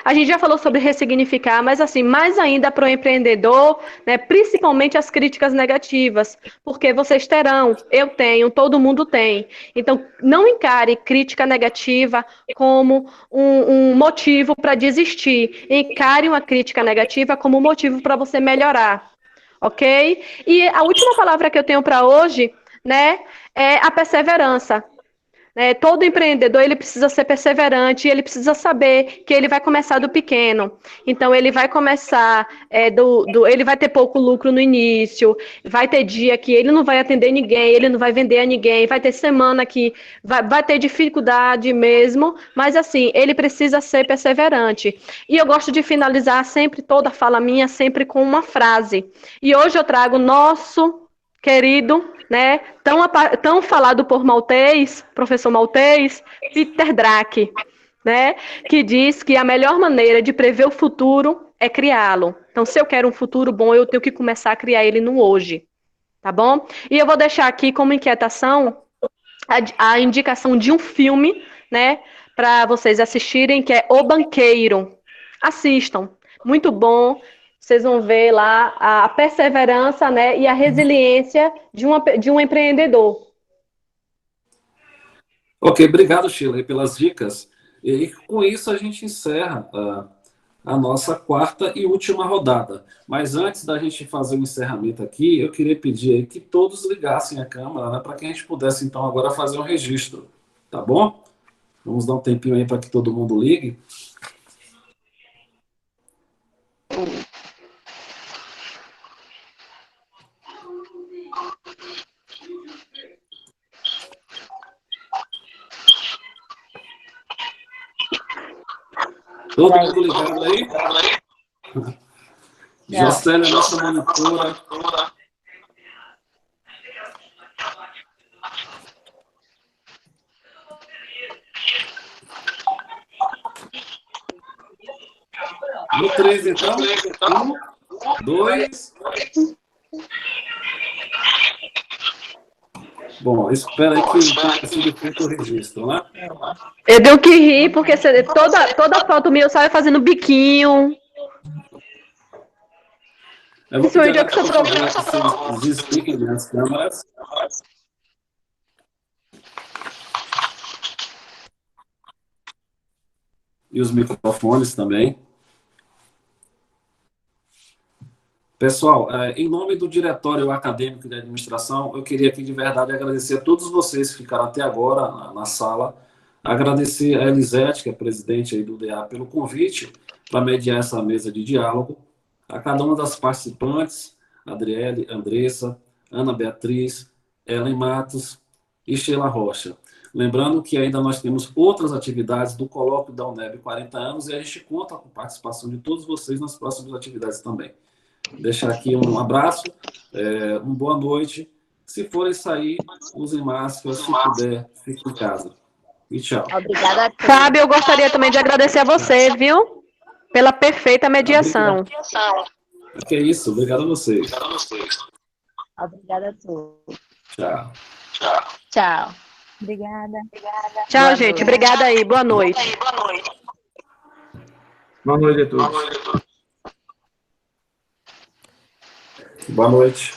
a gente já falou sobre ressignificar, mas assim, mais ainda para o empreendedor, né, principalmente as críticas negativas, porque vocês terão, eu tenho, todo mundo tem. Então, não encare crítica negativa como um motivo para desistir. Encare uma crítica negativa como motivo para você melhorar. Ok? E a última palavra que eu tenho para hoje, né, é a perseverança. Todo empreendedor ele precisa ser perseverante, ele precisa saber que ele vai começar do pequeno. Então ele vai começar ele vai ter pouco lucro no início, vai ter dia que ele não vai atender ninguém, ele não vai vender a ninguém, vai ter semana que vai ter dificuldade mesmo, mas assim ele precisa ser perseverante. E eu gosto de finalizar sempre toda a fala minha sempre com uma frase. E hoje eu trago nosso querido, né, tão falado por Maltês, professor Maltês, Peter Drucker, né, que diz que a melhor maneira de prever o futuro é criá-lo. Então, se eu quero um futuro bom, eu tenho que começar a criar ele no hoje, tá bom? E eu vou deixar aqui como inquietação a indicação de um filme, né, para vocês assistirem, que é O Banqueiro. Assistam, muito bom. Vocês vão ver lá a perseverança, né, e a resiliência de um empreendedor. Ok, obrigado, Sheila, pelas dicas. E com isso a gente encerra a nossa quarta e última rodada. Mas antes da gente fazer o encerramento aqui, eu queria pedir aí que todos ligassem a câmera, né, para que a gente pudesse, então, agora fazer um registro. Tá bom? Vamos dar um tempinho aí para que todo mundo ligue. Todo mundo ligado aí? Jocélia, nossa monitora. No 3, então. 1, 2. Bom, espera aí que tenha sido feito o registro, né? Eu tenho que rir, porque toda foto minha eu saio fazendo biquinho. Eu vou Isso aí pedir é a que você por favor, que vocês desliquem minhas câmeras. E os microfones também. Pessoal, em nome do Diretório Acadêmico de Administração, eu queria aqui de verdade agradecer a todos vocês que ficaram até agora na sala, agradecer a Elisete, que é presidente aí do DA, pelo convite para mediar essa mesa de diálogo, a cada uma das participantes, Adriele, Andressa, Ana Beatriz, Ellen Matos e Sheila Rocha. Lembrando que ainda nós temos outras atividades do Colóquio da UNEB 40 anos e a gente conta com a participação de todos vocês nas próximas atividades também. Deixar aqui um abraço, uma boa noite. Se forem sair, usem máscara, se puder, fiquem em casa. E tchau. Obrigada a todos. Fábio, eu gostaria também de agradecer a você, viu? Pela perfeita mediação. Que é isso, obrigado a vocês. Obrigada a todos. Tchau. Tchau. Obrigada. Tchau, Boa gente. noite. Obrigada aí. Boa noite. Boa noite a todos. Boa noite.